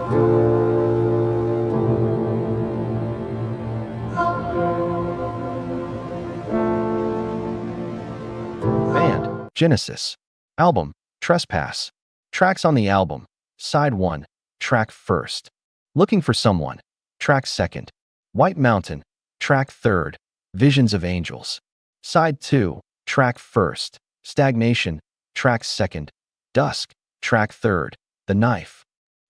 Band, Genesis. Album, Trespass. Tracks on the album. Side 1, track 1st. Looking for Someone, track 2nd. White Mountain, track 3rd. Visions of Angels. Side 2, track 1st. Stagnation, track 2nd. Dusk, track 3rd. The Knife.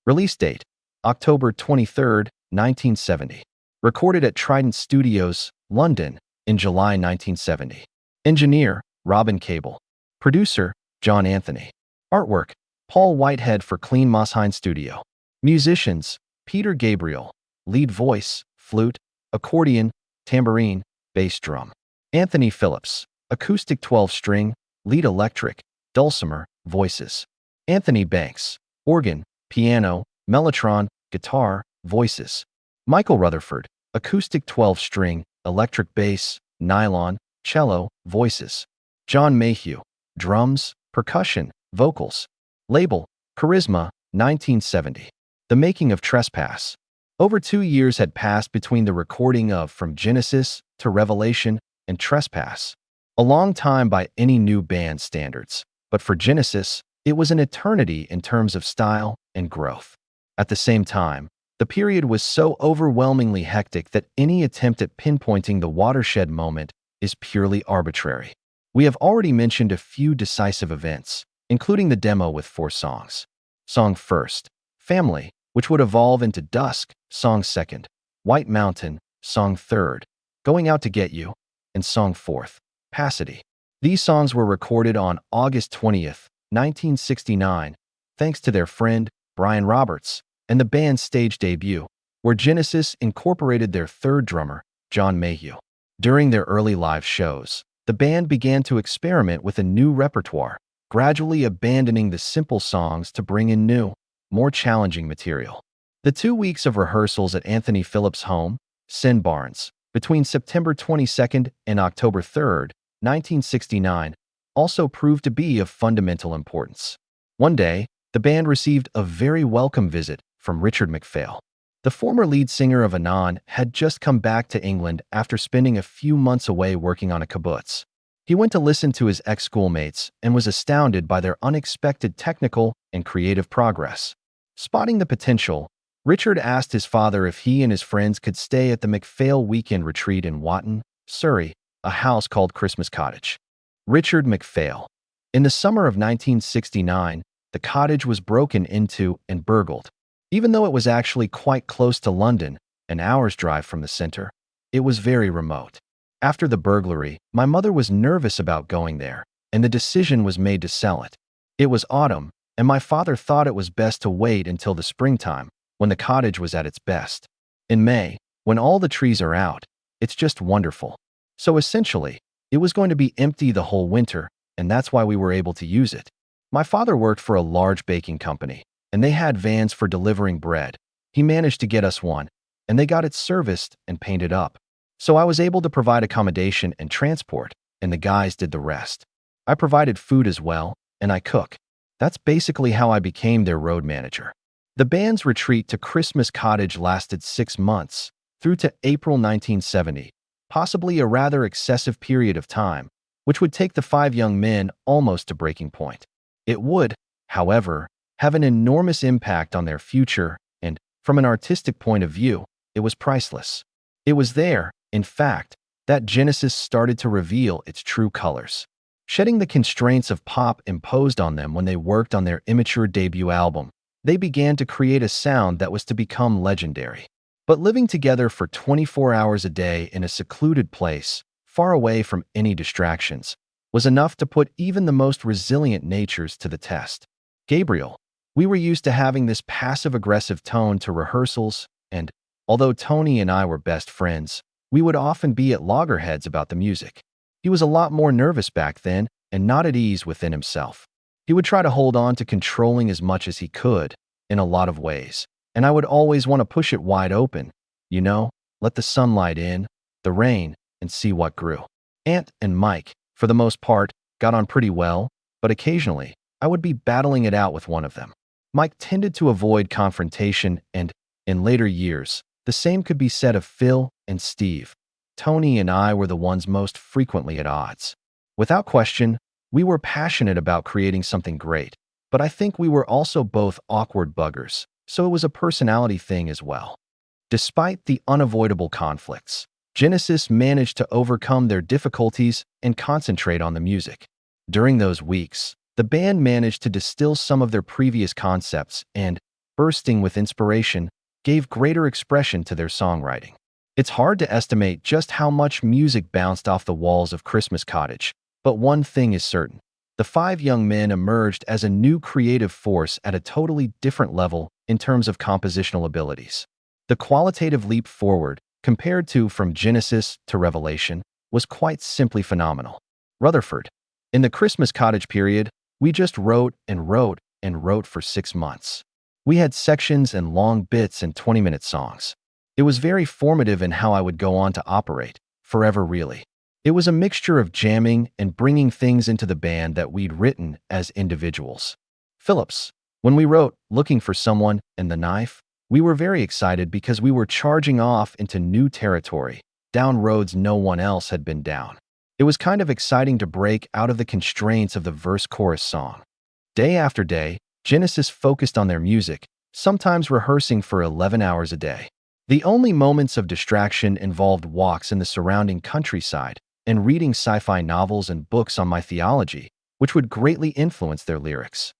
Release date, October 23, 1970. Recorded at Trident Studios, London, in July 1970. Engineer, Robin Cable. Producer, John Anthony. Artwork, Paul Whitehead for Clean Mosshine Studio. Musicians, Peter Gabriel. Lead voice, flute, accordion, tambourine, bass drum. Anthony Phillips, acoustic 12-string, lead electric, dulcimer, voices. Anthony Banks, organ, piano, mellotron, guitar, voices. Michael Rutherford, acoustic 12-string, electric bass, nylon, cello, voices. John Mayhew, drums, percussion, vocals. Label, Charisma, 1970. The making of Trespass. Over 2 years had passed between the recording of From Genesis to Revelation and Trespass. A long time by any new band standards, but for Genesis, it was an eternity in terms of style and growth. At the same time, the period was so overwhelmingly hectic that any attempt at pinpointing the watershed moment is purely arbitrary. We have already mentioned a few decisive events, including the demo with 4 songs. Song 1st, Family, which would evolve into Dusk, Song 2nd, White Mountain, Song 3rd, Going Out to Get You, and Song 4th, Passity. These songs were recorded on August 20th, 1969, thanks to their friend, Brian Roberts, and the band's stage debut, where Genesis incorporated their 3rd drummer, John Mayhew. During their early live shows, the band began to experiment with a new repertoire, gradually abandoning the simple songs to bring in new, more challenging material. The 2 weeks of rehearsals at Anthony Phillips' home, Sin Barnes, between September 22nd and October 3rd, 1969, also proved to be of fundamental importance. One day, the band received a very welcome visit from Richard MacPhail. The former lead singer of Anon had just come back to England after spending a few months away working on a kibbutz. He went to listen to his ex-schoolmates and was astounded by their unexpected technical and creative progress. Spotting the potential, Richard asked his father if he and his friends could stay at the MacPhail weekend retreat in Watton, Surrey, a house called Christmas Cottage. Richard MacPhail. In the summer of 1969, the cottage was broken into and burgled. Even though it was actually quite close to London, an hour's drive from the center, it was very remote. After the burglary, my mother was nervous about going there, and the decision was made to sell it. It was autumn, and my father thought it was best to wait until the springtime, when the cottage was at its best. In May, when all the trees are out, it's just wonderful. So essentially, it was going to be empty the whole winter, and that's why we were able to use it. My father worked for a large baking company, and they had vans for delivering bread. He managed to get us one, and they got it serviced and painted up. So I was able to provide accommodation and transport, and the guys did the rest. I provided food as well, and I cook. That's basically how I became their road manager. The band's retreat to Christmas Cottage lasted 6 months, through to April 1970, possibly a rather excessive period of time, which would take the 5 young men almost to breaking point. It would, however, have an enormous impact on their future, and, from an artistic point of view, it was priceless. It was there, in fact, that Genesis started to reveal its true colors, shedding the constraints of pop imposed on them when they worked on their immature debut album. They began to create a sound that was to become legendary. But living together for 24 hours a day in a secluded place, far away from any distractions, was enough to put even the most resilient natures to the test. Gabriel. We were used to having this passive-aggressive tone to rehearsals, and, although Tony and I were best friends, we would often be at loggerheads about the music. He was a lot more nervous back then and not at ease within himself. He would try to hold on to controlling as much as he could, in a lot of ways, and I would always want to push it wide open, let the sunlight in, the rain, and see what grew. Ant and Mike, for the most part, got on pretty well, but occasionally, I would be battling it out with one of them. Mike tended to avoid confrontation and, in later years, the same could be said of Phil and Steve. Tony and I were the ones most frequently at odds. Without question, we were passionate about creating something great, but I think we were also both awkward buggers, so it was a personality thing as well. Despite the unavoidable conflicts, Genesis managed to overcome their difficulties and concentrate on the music. During those weeks, the band managed to distill some of their previous concepts and, bursting with inspiration, gave greater expression to their songwriting. It's hard to estimate just how much music bounced off the walls of Christmas Cottage, but one thing is certain. The five young men emerged as a new creative force at a totally different level in terms of compositional abilities. The qualitative leap forward, compared to From Genesis to Revelation, was quite simply phenomenal. Rutherford. In the Christmas Cottage period, we just wrote and wrote and wrote for 6 months. We had sections and long bits and 20-minute songs. It was very formative in how I would go on to operate, forever really. It was a mixture of jamming and bringing things into the band that we'd written as individuals. Phillips. When we wrote Looking for Someone and The Knife, we were very excited because we were charging off into new territory, down roads no one else had been down. It was kind of exciting to break out of the constraints of the verse-chorus song. Day after day, Genesis focused on their music, sometimes rehearsing for 11 hours a day. The only moments of distraction involved walks in the surrounding countryside and reading sci-fi novels and books on my theology, which would greatly influence their lyrics.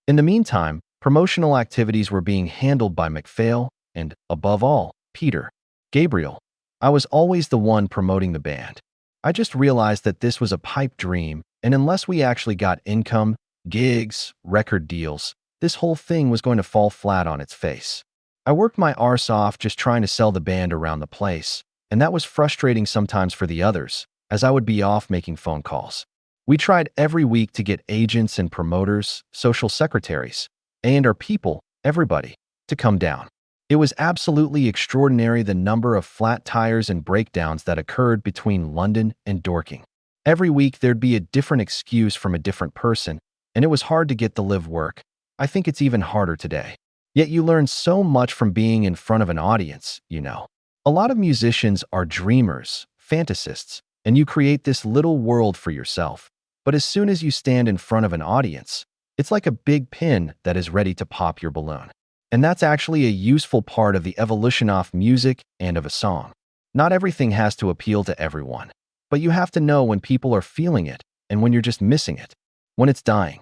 In the meantime, promotional activities were being handled by MacPhail and, above all, Peter Gabriel. I was always the one promoting the band. I just realized that this was a pipe dream, and unless we actually got income, gigs, record deals, this whole thing was going to fall flat on its face. I worked my arse off just trying to sell the band around the place, and that was frustrating sometimes for the others, as I would be off making phone calls. We tried every week to get agents and promoters, social secretaries, A&R people, everybody, to come down. It was absolutely extraordinary the number of flat tires and breakdowns that occurred between London and Dorking. Every week there'd be a different excuse from a different person, and it was hard to get the live work. I think it's even harder today. Yet you learn so much from being in front of an audience, you know. A lot of musicians are dreamers, fantasists, and you create this little world for yourself. But as soon as you stand in front of an audience, it's like a big pin that is ready to pop your balloon. And that's actually a useful part of the evolution of music and of a song. Not everything has to appeal to everyone, but you have to know when people are feeling it and when you're just missing it, when it's dying.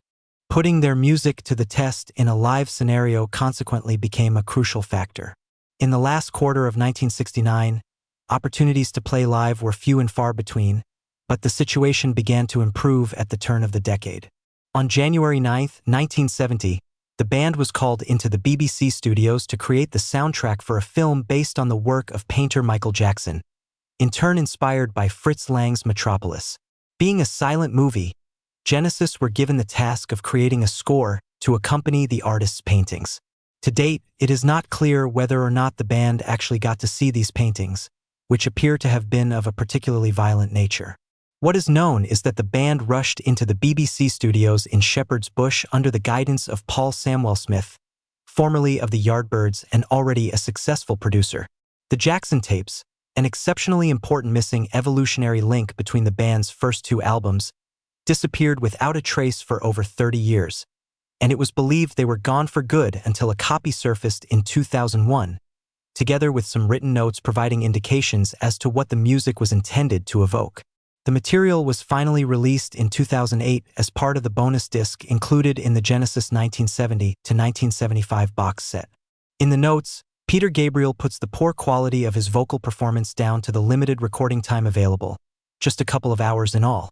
Putting their music to the test in a live scenario consequently became a crucial factor. In the last quarter of 1969, opportunities to play live were few and far between, but the situation began to improve at the turn of the decade. On January 9, 1970, the band was called into the BBC studios to create the soundtrack for a film based on the work of painter Michael Jackson, in turn inspired by Fritz Lang's Metropolis. Being a silent movie, Genesis were given the task of creating a score to accompany the artist's paintings. To date, it is not clear whether or not the band actually got to see these paintings, which appear to have been of a particularly violent nature. What is known is that the band rushed into the BBC studios in Shepherd's Bush under the guidance of Paul Samwell-Smith, formerly of the Yardbirds and already a successful producer. The Jackson tapes, an exceptionally important missing evolutionary link between the band's first 2 albums, disappeared without a trace for over 30 years, and it was believed they were gone for good until a copy surfaced in 2001, together with some written notes providing indications as to what the music was intended to evoke. The material was finally released in 2008 as part of the bonus disc included in the Genesis 1970 to 1975 box set. In the notes, Peter Gabriel puts the poor quality of his vocal performance down to the limited recording time available, just a couple of hours in all,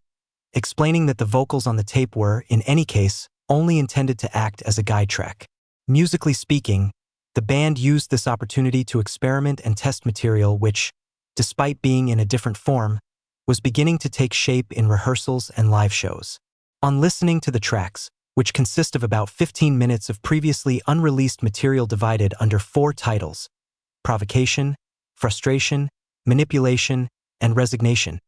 explaining that the vocals on the tape were, in any case, only intended to act as a guide track. Musically speaking, the band used this opportunity to experiment and test material which, despite being in a different form, was beginning to take shape in rehearsals and live shows. On listening to the tracks, which consist of about 15 minutes of previously unreleased material divided under 4 titles: Provocation, Frustration, Manipulation, and Resignation,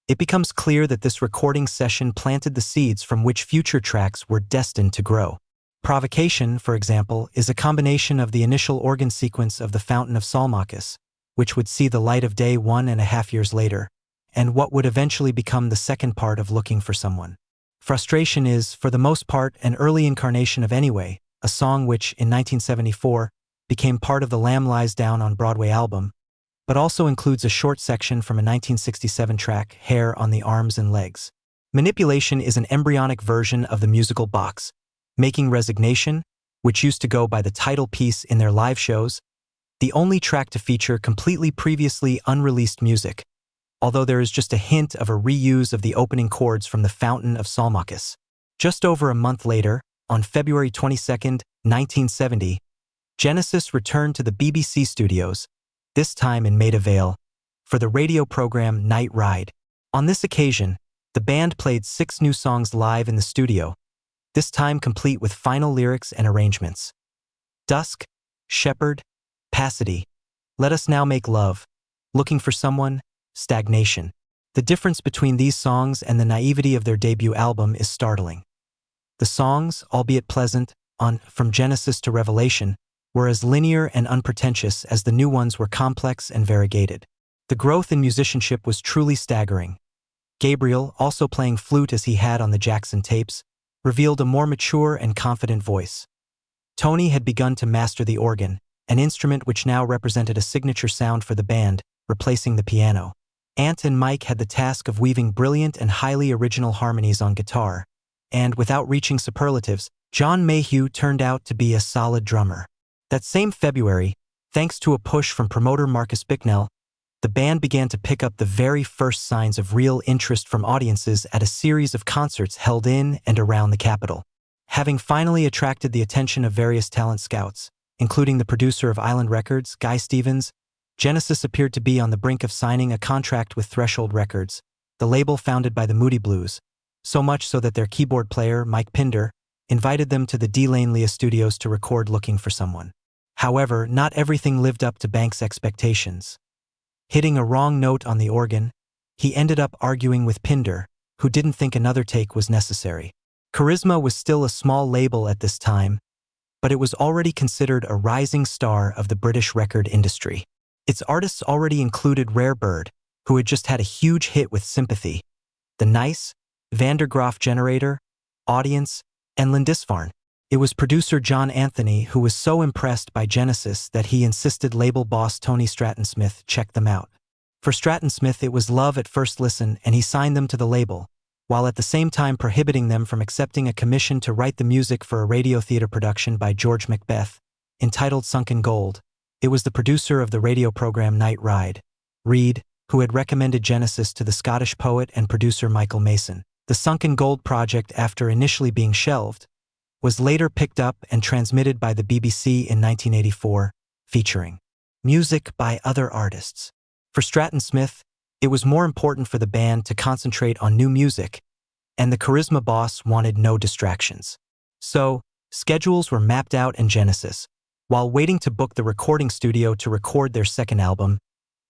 it becomes clear that this recording session planted the seeds from which future tracks were destined to grow. Provocation, for example, is a combination of the initial organ sequence of the Fountain of Salmachus, which would see the light of day 1.5 years later, and what would eventually become the second part of Looking for Someone. Frustration is, for the most part, an early incarnation of Anyway, a song which, in 1974, became part of the Lamb Lies Down on Broadway album, but also includes a short section from a 1967 track, Hair on the Arms and Legs. Manipulation is an embryonic version of the musical box, making Resignation, which used to go by the title piece in their live shows, the only track to feature completely previously unreleased music, although there is just a hint of a reuse of the opening chords from the Fountain of Salmachus. Just over a month later, on February 22, 1970, Genesis returned to the BBC studios, this time in Maida Vale, for the radio program Night Ride. On this occasion, the band played 6 new songs live in the studio, this time complete with final lyrics and arrangements. Dusk, Shepherd, Passity, Let Us Now Make Love, Looking for Someone, Stagnation. The difference between these songs and the naivety of their debut album is startling. The songs, albeit pleasant, on From Genesis to Revelation, were as linear and unpretentious as the new ones were complex and variegated. The growth in musicianship was truly staggering. Gabriel, also playing flute as he had on the Jackson tapes, revealed a more mature and confident voice. Tony had begun to master the organ, an instrument which now represented a signature sound for the band, replacing the piano. Ant and Mike had the task of weaving brilliant and highly original harmonies on guitar, and, without reaching superlatives, John Mayhew turned out to be a solid drummer. That same February, thanks to a push from promoter Marcus Bicknell, the band began to pick up the very first signs of real interest from audiences at a series of concerts held in and around the capital. Having finally attracted the attention of various talent scouts, including the producer of Island Records, Guy Stevens, Genesis appeared to be on the brink of signing a contract with Threshold Records, the label founded by the Moody Blues, so much so that their keyboard player, Mike Pinder, invited them to the D-Lane Lea studios to record Looking for Someone. However, not everything lived up to Banks' expectations. Hitting a wrong note on the organ, he ended up arguing with Pinder, who didn't think another take was necessary. Charisma was still a small label at this time, but it was already considered a rising star of the British record industry. Its artists already included Rare Bird, who had just had a huge hit with Sympathy, The Nice, Vandergraaf Generator, Audience, and Lindisfarne. It was producer John Anthony who was so impressed by Genesis that he insisted label boss Tony Stratton-Smith check them out. For Stratton-Smith, it was love at first listen, and he signed them to the label, while at the same time prohibiting them from accepting a commission to write the music for a radio theater production by George Macbeth, entitled Sunken Gold. It was the producer of the radio program Night Ride, Reed, who had recommended Genesis to the Scottish poet and producer Michael Mason. The Sunken Gold project, after initially being shelved, was later picked up and transmitted by the BBC in 1984, featuring music by other artists. For Stratton-Smith, it was more important for the band to concentrate on new music, and the charisma boss wanted no distractions. So, schedules were mapped out, and Genesis, while waiting to book the recording studio to record their second album,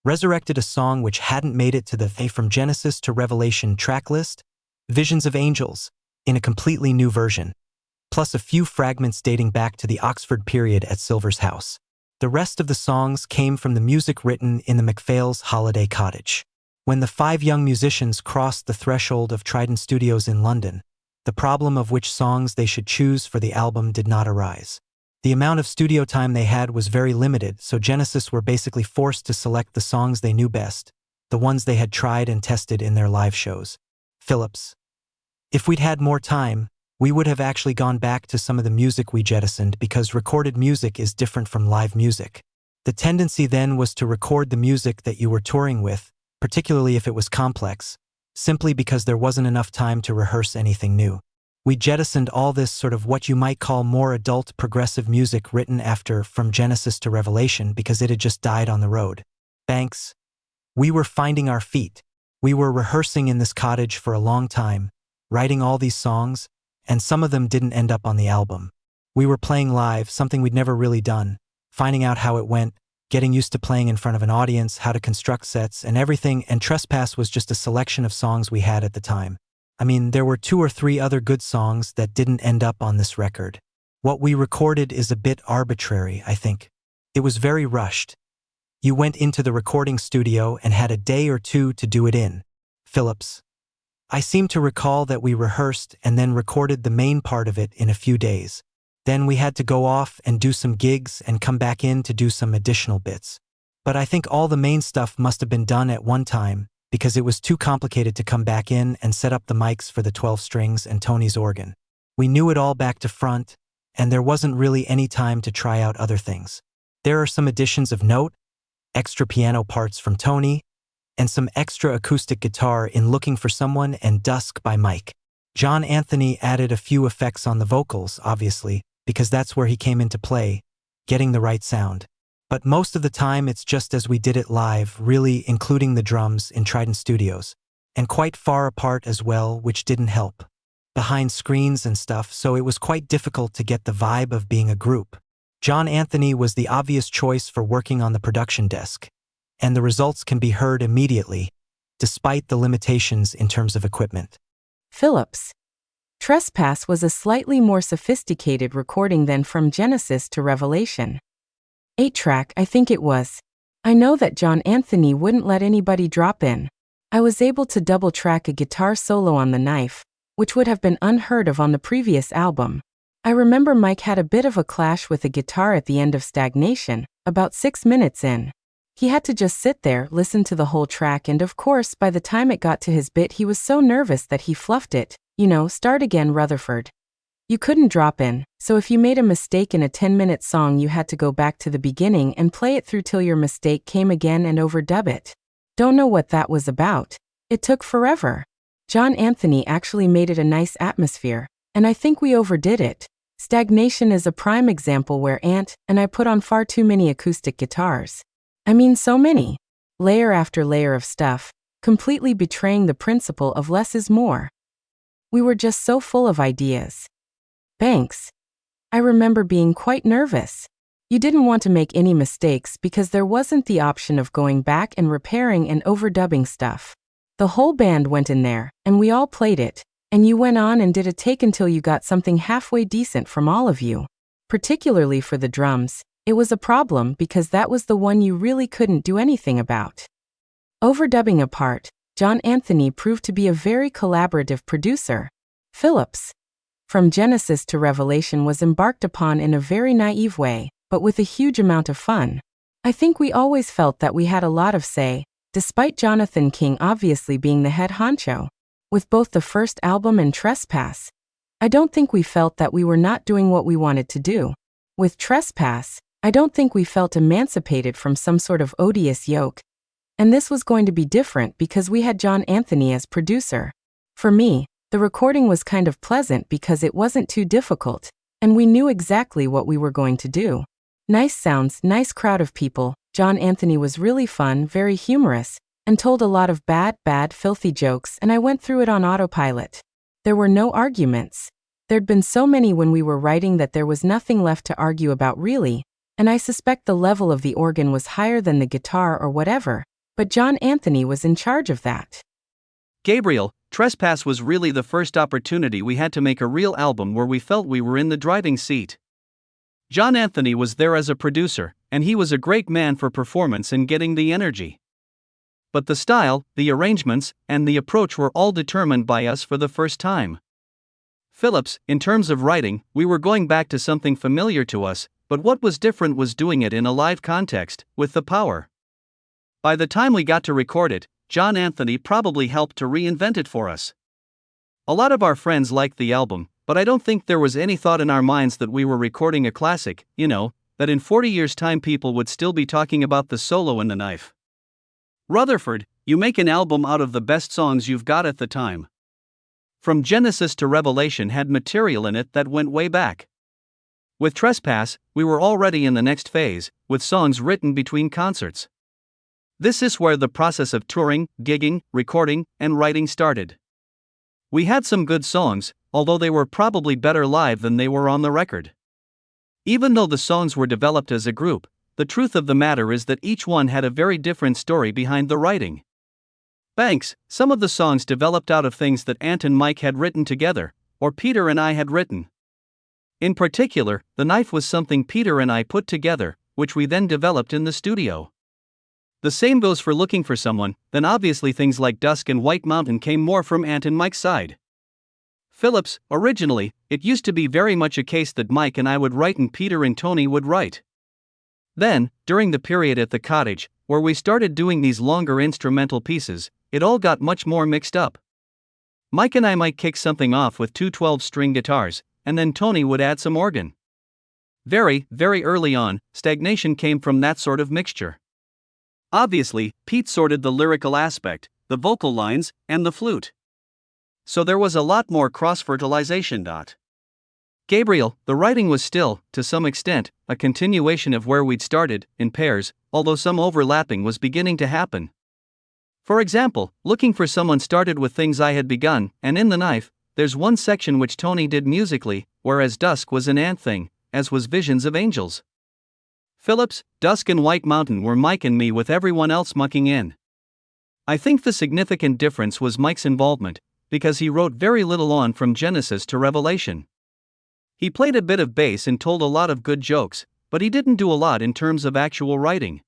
resurrected a song which hadn't made it to the From Genesis to Revelation track list, Visions of Angels, in a completely new version, plus a few fragments dating back to the Oxford period at Silver's house. The rest of the songs came from the music written in the MacPhail's Holiday Cottage. When the 5 young musicians crossed the threshold of Trident Studios in London, the problem of which songs they should choose for the album did not arise. The amount of studio time they had was very limited, so Genesis were basically forced to select the songs they knew best, the ones they had tried and tested in their live shows. Phillips: "If we'd had more time, we would have actually gone back to some of the music we jettisoned, because recorded music is different from live music. The tendency then was to record the music that you were touring with, particularly if it was complex, simply because there wasn't enough time to rehearse anything new. We jettisoned all this sort of what you might call more adult progressive music written after From Genesis to Revelation because it had just died on the road." Banks: "We were finding our feet. We were rehearsing in this cottage for a long time, writing all these songs, and some of them didn't end up on the album. We were playing live, something we'd never really done, finding out how it went, getting used to playing in front of an audience, how to construct sets and everything, and Trespass was just a selection of songs we had at the time. I mean, there were 2 or 3 other good songs that didn't end up on this record. What we recorded is a bit arbitrary, I think. It was very rushed. You went into the recording studio and had a day or two to do it in. Phillips. I seem to recall that we rehearsed and then recorded the main part of it in a few days. Then we had to go off and do some gigs and come back in to do some additional bits. But I think all the main stuff must have been done at one time because it was too complicated to come back in and set up the mics for the 12 strings and Tony's organ. We knew it all back to front, and there wasn't really any time to try out other things. There are some additions of note, extra piano parts from Tony, and some extra acoustic guitar in Looking for Someone and Dusk by Mike. John Anthony added a few effects on the vocals, obviously, because that's where he came into play, getting the right sound. But most of the time it's just as we did it live, really including the drums in Trident Studios, and quite far apart as well, which didn't help. Behind screens and stuff, so it was quite difficult to get the vibe of being a group. John Anthony was the obvious choice for working on the production desk, and the results can be heard immediately, despite the limitations in terms of equipment. Phillips. Trespass was a slightly more sophisticated recording than From Genesis to Revelation. 8-track, I think it was. I know that John Anthony wouldn't let anybody drop in. I was able to double-track a guitar solo on the knife, which would have been unheard of on the previous album. I remember Mike had a bit of a clash with a guitar at the end of Stagnation, about 6 minutes in. He had to just sit there, listen to the whole track, and of course by the time it got to his bit he was so nervous that he fluffed it. Start again, Rutherford. You couldn't drop in, so if you made a mistake in a 10-minute song you had to go back to the beginning and play it through till your mistake came again and overdub it. Don't know what that was about. It took forever. John Anthony actually made it a nice atmosphere, and I think we overdid it. Stagnation is a prime example where Ant and I put on far too many acoustic guitars. I mean so many. Layer after layer of stuff, completely betraying the principle of less is more. We were just so full of ideas. Banks. I remember being quite nervous. You didn't want to make any mistakes because there wasn't the option of going back and repairing and overdubbing stuff. The whole band went in there, and we all played it, and you went on and did a take until you got something halfway decent from all of you. Particularly for the drums, it was a problem because that was the one you really couldn't do anything about. Overdubbing apart, John Anthony proved to be a very collaborative producer. Phillips. From Genesis to Revelation was embarked upon in a very naive way, but with a huge amount of fun. I think we always felt that we had a lot of say, despite Jonathan King obviously being the head honcho. With both the first album and Trespass, I don't think we felt that we were not doing what we wanted to do. With Trespass, I don't think we felt emancipated from some sort of odious yoke. And this was going to be different because we had John Anthony as producer. For me, the recording was kind of pleasant because it wasn't too difficult, and we knew exactly what we were going to do. Nice sounds, nice crowd of people. John Anthony was really fun, very humorous, and told a lot of bad, filthy jokes, and I went through it on autopilot. There were no arguments. There'd been so many when we were writing that there was nothing left to argue about really, and I suspect the level of the organ was higher than the guitar or whatever, but John Anthony was in charge of that. Gabriel, Trespass was really the first opportunity we had to make a real album where we felt we were in the driving seat. John Anthony was there as a producer, and he was a great man for performance and getting the energy. But the style, the arrangements, and the approach were all determined by us for the first time. Phillips, in terms of writing, we were going back to something familiar to us, but what was different was doing it in a live context, with the power. By the time we got to record it, John Anthony probably helped to reinvent it for us. A lot of our friends liked the album, but I don't think there was any thought in our minds that we were recording a classic, that in 40 years' time people would still be talking about the solo and the knife. Rutherford, you make an album out of the best songs you've got at the time. From Genesis to Revelation had material in it that went way back. With Trespass, we were already in the next phase, with songs written between concerts. This is where the process of touring, gigging, recording, and writing started. We had some good songs, although they were probably better live than they were on the record. Even though the songs were developed as a group, the truth of the matter is that each one had a very different story behind the writing. Banks, some of the songs developed out of things that Ant and Mike had written together, or Peter and I had written. In particular, the knife was something Peter and I put together, which we then developed in the studio. The same goes for Looking for Someone, then obviously things like Dusk and White Mountain came more from Ant and Mike's side. Phillips, originally, it used to be very much a case that Mike and I would write and Peter and Tony would write. Then, during the period at the cottage, where we started doing these longer instrumental pieces, it all got much more mixed up. Mike and I might kick something off with two 12-string guitars, and then Tony would add some organ. Very, very early on, stagnation came from that sort of mixture. Obviously, Pete sorted the lyrical aspect, the vocal lines, and the flute. So there was a lot more cross-fertilization. Gabriel, the writing was still, to some extent, a continuation of where we'd started, in pairs, although some overlapping was beginning to happen. For example, Looking for Someone started with things I had begun, and in The Knife, there's one section which Tony did musically, whereas Dusk was an Ant thing, as was Visions of Angels. Phillips, Dusk and White Mountain were Mike and me with everyone else mucking in. I think the significant difference was Mike's involvement, because he wrote very little on from Genesis to Revelation. He played a bit of bass and told a lot of good jokes, but he didn't do a lot in terms of actual writing.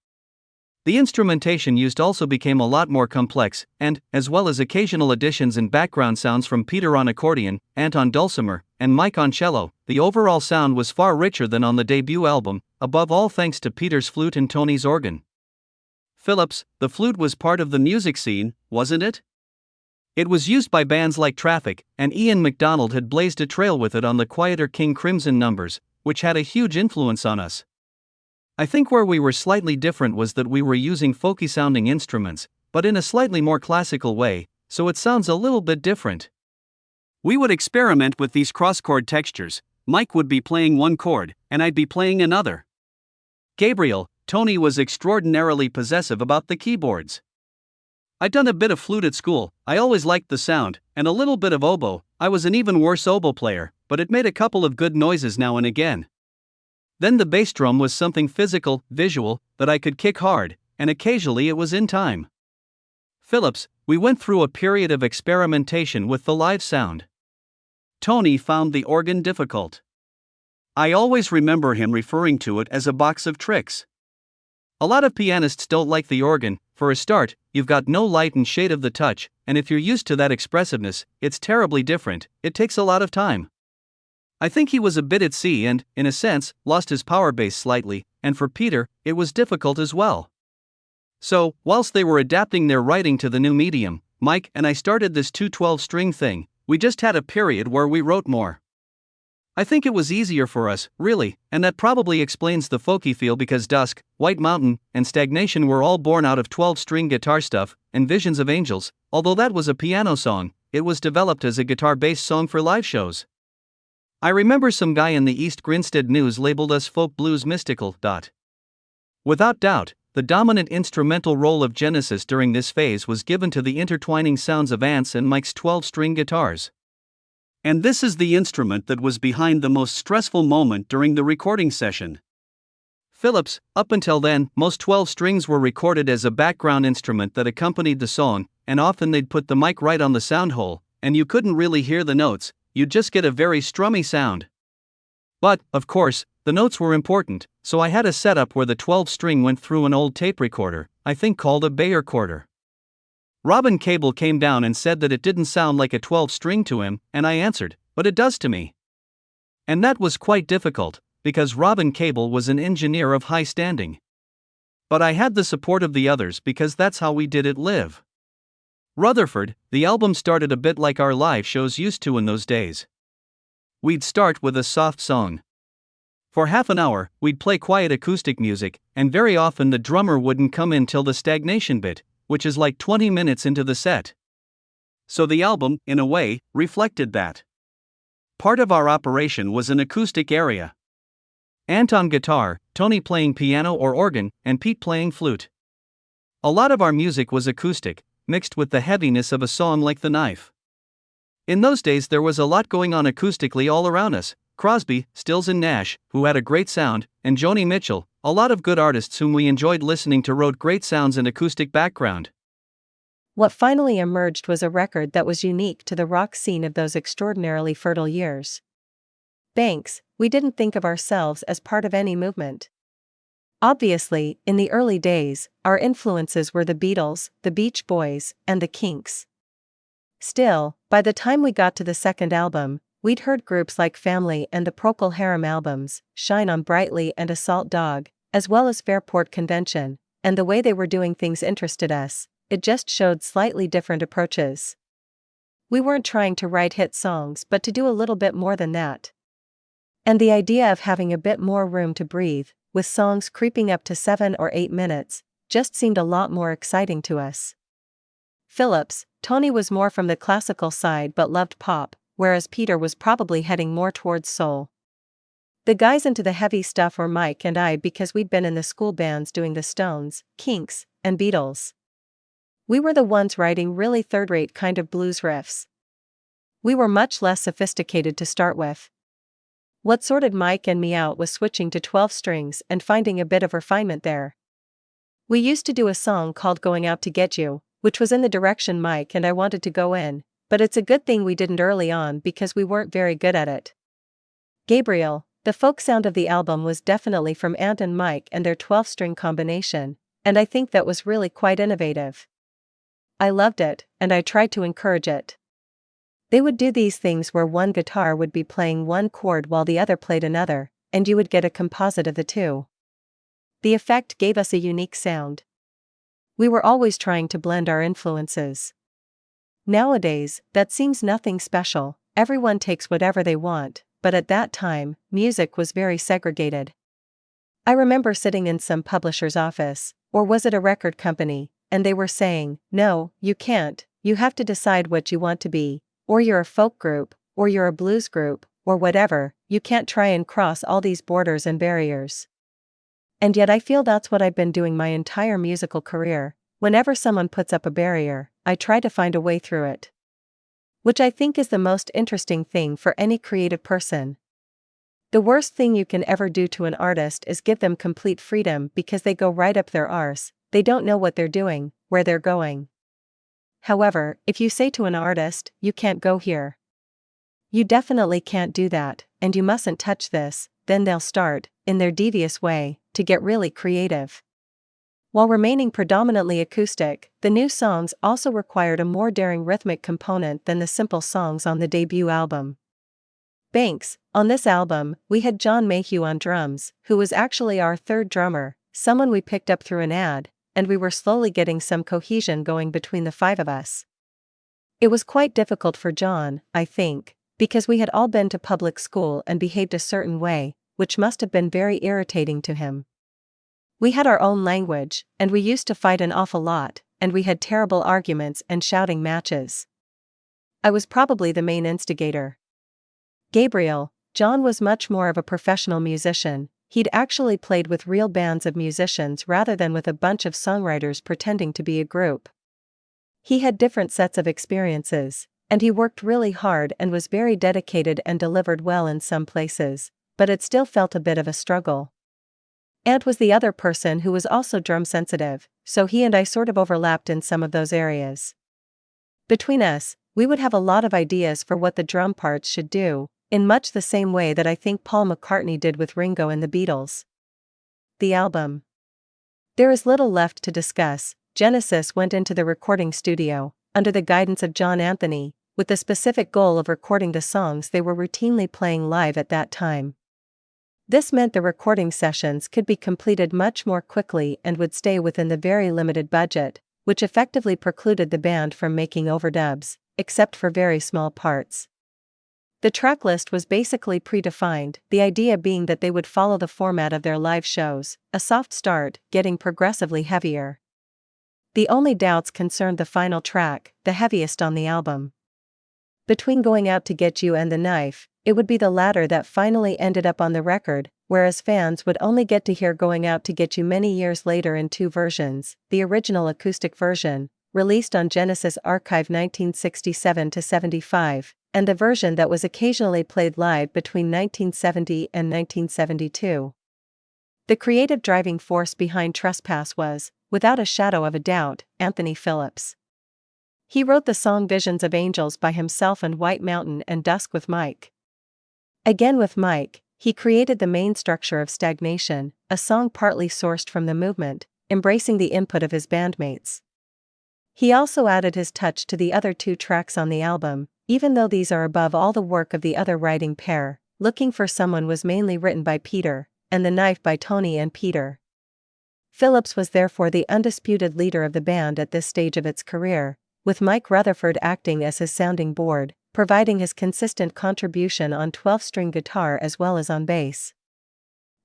The instrumentation used also became a lot more complex, and, as well as occasional additions and background sounds from Peter on accordion, Ant on dulcimer, and Mike on cello, the overall sound was far richer than on the debut album, above all thanks to Peter's flute and Tony's organ. Phillips, the flute was part of the music scene, wasn't it? It was used by bands like Traffic, and Ian MacDonald had blazed a trail with it on the quieter King Crimson numbers, which had a huge influence on us. I think where we were slightly different was that we were using folky-sounding instruments, but in a slightly more classical way, so it sounds a little bit different. We would experiment with these cross-chord textures. Mike would be playing one chord, and I'd be playing another. Gabriel, Tony was extraordinarily possessive about the keyboards. I'd done a bit of flute at school, I always liked the sound, and a little bit of oboe. I was an even worse oboe player, but it made a couple of good noises now and again. Then the bass drum was something physical, visual, that I could kick hard, and occasionally it was in time. Phillips, we went through a period of experimentation with the live sound. Tony found the organ difficult. I always remember him referring to it as a box of tricks. A lot of pianists don't like the organ. For a start, you've got no light and shade of the touch, and if you're used to that expressiveness, it's terribly different. It takes a lot of time. I think he was a bit at sea and, in a sense, lost his power base slightly, and for Peter, it was difficult as well. So, whilst they were adapting their writing to the new medium, Mike and I started this 212-string thing. We just had a period where we wrote more. I think it was easier for us, really, and that probably explains the folky feel because Dusk, White Mountain, and Stagnation were all born out of 12-string guitar stuff, and Visions of Angels, although that was a piano song, it was developed as a guitar-based song for live shows. I remember some guy in the East Grinstead News labeled us folk blues mystical. Without doubt, the dominant instrumental role of Genesis during this phase was given to the intertwining sounds of Ant's and Mike's 12-string guitars. And this is the instrument that was behind the most stressful moment during the recording session. Phillips, up until then, most 12 strings were recorded as a background instrument that accompanied the song, and often they'd put the mic right on the sound hole, and you couldn't really hear the notes, you'd just get a very strummy sound. But, of course, the notes were important, so I had a setup where the 12 string went through an old tape recorder, I think called a Bayer recorder. Robin Cable came down and said that it didn't sound like a 12 string to him, and I answered, but it does to me. And that was quite difficult, because Robin Cable was an engineer of high standing. But I had the support of the others because that's how we did it live. Rutherford, the album started a bit like our live shows used to in those days. We'd start with a soft song. For half an hour, we'd play quiet acoustic music, and very often the drummer wouldn't come in till the stagnation bit, which is like 20 minutes into the set. So the album, in a way, reflected that. Part of our operation was an acoustic area. Ant on guitar, Tony playing piano or organ, and Pete playing flute. A lot of our music was acoustic, mixed with the heaviness of a song like The Knife. In those days there was a lot going on acoustically all around us. Crosby, Stills and Nash, who had a great sound, and Joni Mitchell, a lot of good artists whom we enjoyed listening to wrote great sounds and acoustic background. What finally emerged was a record that was unique to the rock scene of those extraordinarily fertile years. Banks, we didn't think of ourselves as part of any movement. Obviously, in the early days, our influences were the Beatles, the Beach Boys, and the Kinks. Still, by the time we got to the second album, we'd heard groups like Family and the Procol Harum albums, Shine On Brightly and Assault Dog, as well as Fairport Convention, and the way they were doing things interested us. It just showed slightly different approaches. We weren't trying to write hit songs but to do a little bit more than that. And the idea of having a bit more room to breathe, with songs creeping up to 7 or 8 minutes, just seemed a lot more exciting to us. Phillips, Tony was more from the classical side but loved pop, whereas Peter was probably heading more towards soul. The guys into the heavy stuff were Mike and I because we'd been in the school bands doing the Stones, Kinks, and Beatles. We were the ones writing really third-rate kind of blues riffs. We were much less sophisticated to start with. What sorted Mike and me out was switching to 12 strings and finding a bit of refinement there. We used to do a song called Going Out to Get You, which was in the direction Mike and I wanted to go in, but it's a good thing we didn't early on because we weren't very good at it. Gabriel, the folk sound of the album was definitely from Ant and Mike and their 12-string combination, and I think that was really quite innovative. I loved it, and I tried to encourage it. They would do these things where one guitar would be playing one chord while the other played another, and you would get a composite of the two. The effect gave us a unique sound. We were always trying to blend our influences. Nowadays, that seems nothing special, everyone takes whatever they want, but at that time, music was very segregated. I remember sitting in some publisher's office, or was it a record company, and they were saying, "No, you can't, you have to decide what you want to be, or you're a folk group, or you're a blues group, or whatever, you can't try and cross all these borders and barriers." And yet I feel that's what I've been doing my entire musical career. Whenever someone puts up a barrier, I try to find a way through it. Which I think is the most interesting thing for any creative person. The worst thing you can ever do to an artist is give them complete freedom because they go right up their arse, they don't know what they're doing, where they're going. However, if you say to an artist, "You can't go here. You definitely can't do that, and you mustn't touch this," then they'll start, in their devious way, to get really creative. While remaining predominantly acoustic, the new songs also required a more daring rhythmic component than the simple songs on the debut album. Banks, on this album, we had John Mayhew on drums, who was actually our third drummer, someone we picked up through an ad, and we were slowly getting some cohesion going between the 5 of us. It was quite difficult for John, I think, because we had all been to public school and behaved a certain way, which must have been very irritating to him. We had our own language, and we used to fight an awful lot, and we had terrible arguments and shouting matches. I was probably the main instigator. Gabriel, John was much more of a professional musician. He'd actually played with real bands of musicians rather than with a bunch of songwriters pretending to be a group. He had different sets of experiences, and he worked really hard and was very dedicated and delivered well in some places, but it still felt a bit of a struggle. Ant was the other person who was also drum sensitive, so he and I sort of overlapped in some of those areas. Between us, we would have a lot of ideas for what the drum parts should do, in much the same way that I think Paul McCartney did with Ringo and the Beatles. The album. There is little left to discuss. Genesis went into the recording studio, under the guidance of John Anthony, with the specific goal of recording the songs they were routinely playing live at that time. This meant the recording sessions could be completed much more quickly and would stay within the very limited budget, which effectively precluded the band from making overdubs, except for very small parts. The track list was basically predefined, the idea being that they would follow the format of their live shows, a soft start, getting progressively heavier. The only doubts concerned the final track, the heaviest on the album. Between Going Out to Get You and The Knife, it would be the latter that finally ended up on the record, whereas fans would only get to hear Going Out to Get You many years later in 2 versions, the original acoustic version, released on Genesis Archive 1967-75, and the version that was occasionally played live between 1970 and 1972. The creative driving force behind Trespass was, without a shadow of a doubt, Anthony Phillips. He wrote the song Visions of Angels by himself and White Mountain and Dusk with Mike. Again with Mike, he created the main structure of Stagnation, a song partly sourced from the movement, embracing the input of his bandmates. He also added his touch to the other 2 tracks on the album, even though these are above all the work of the other writing pair. Looking for Someone was mainly written by Peter, and The Knife by Tony and Peter. Phillips was therefore the undisputed leader of the band at this stage of its career, with Mike Rutherford acting as his sounding board, providing his consistent contribution on 12-string guitar as well as on bass.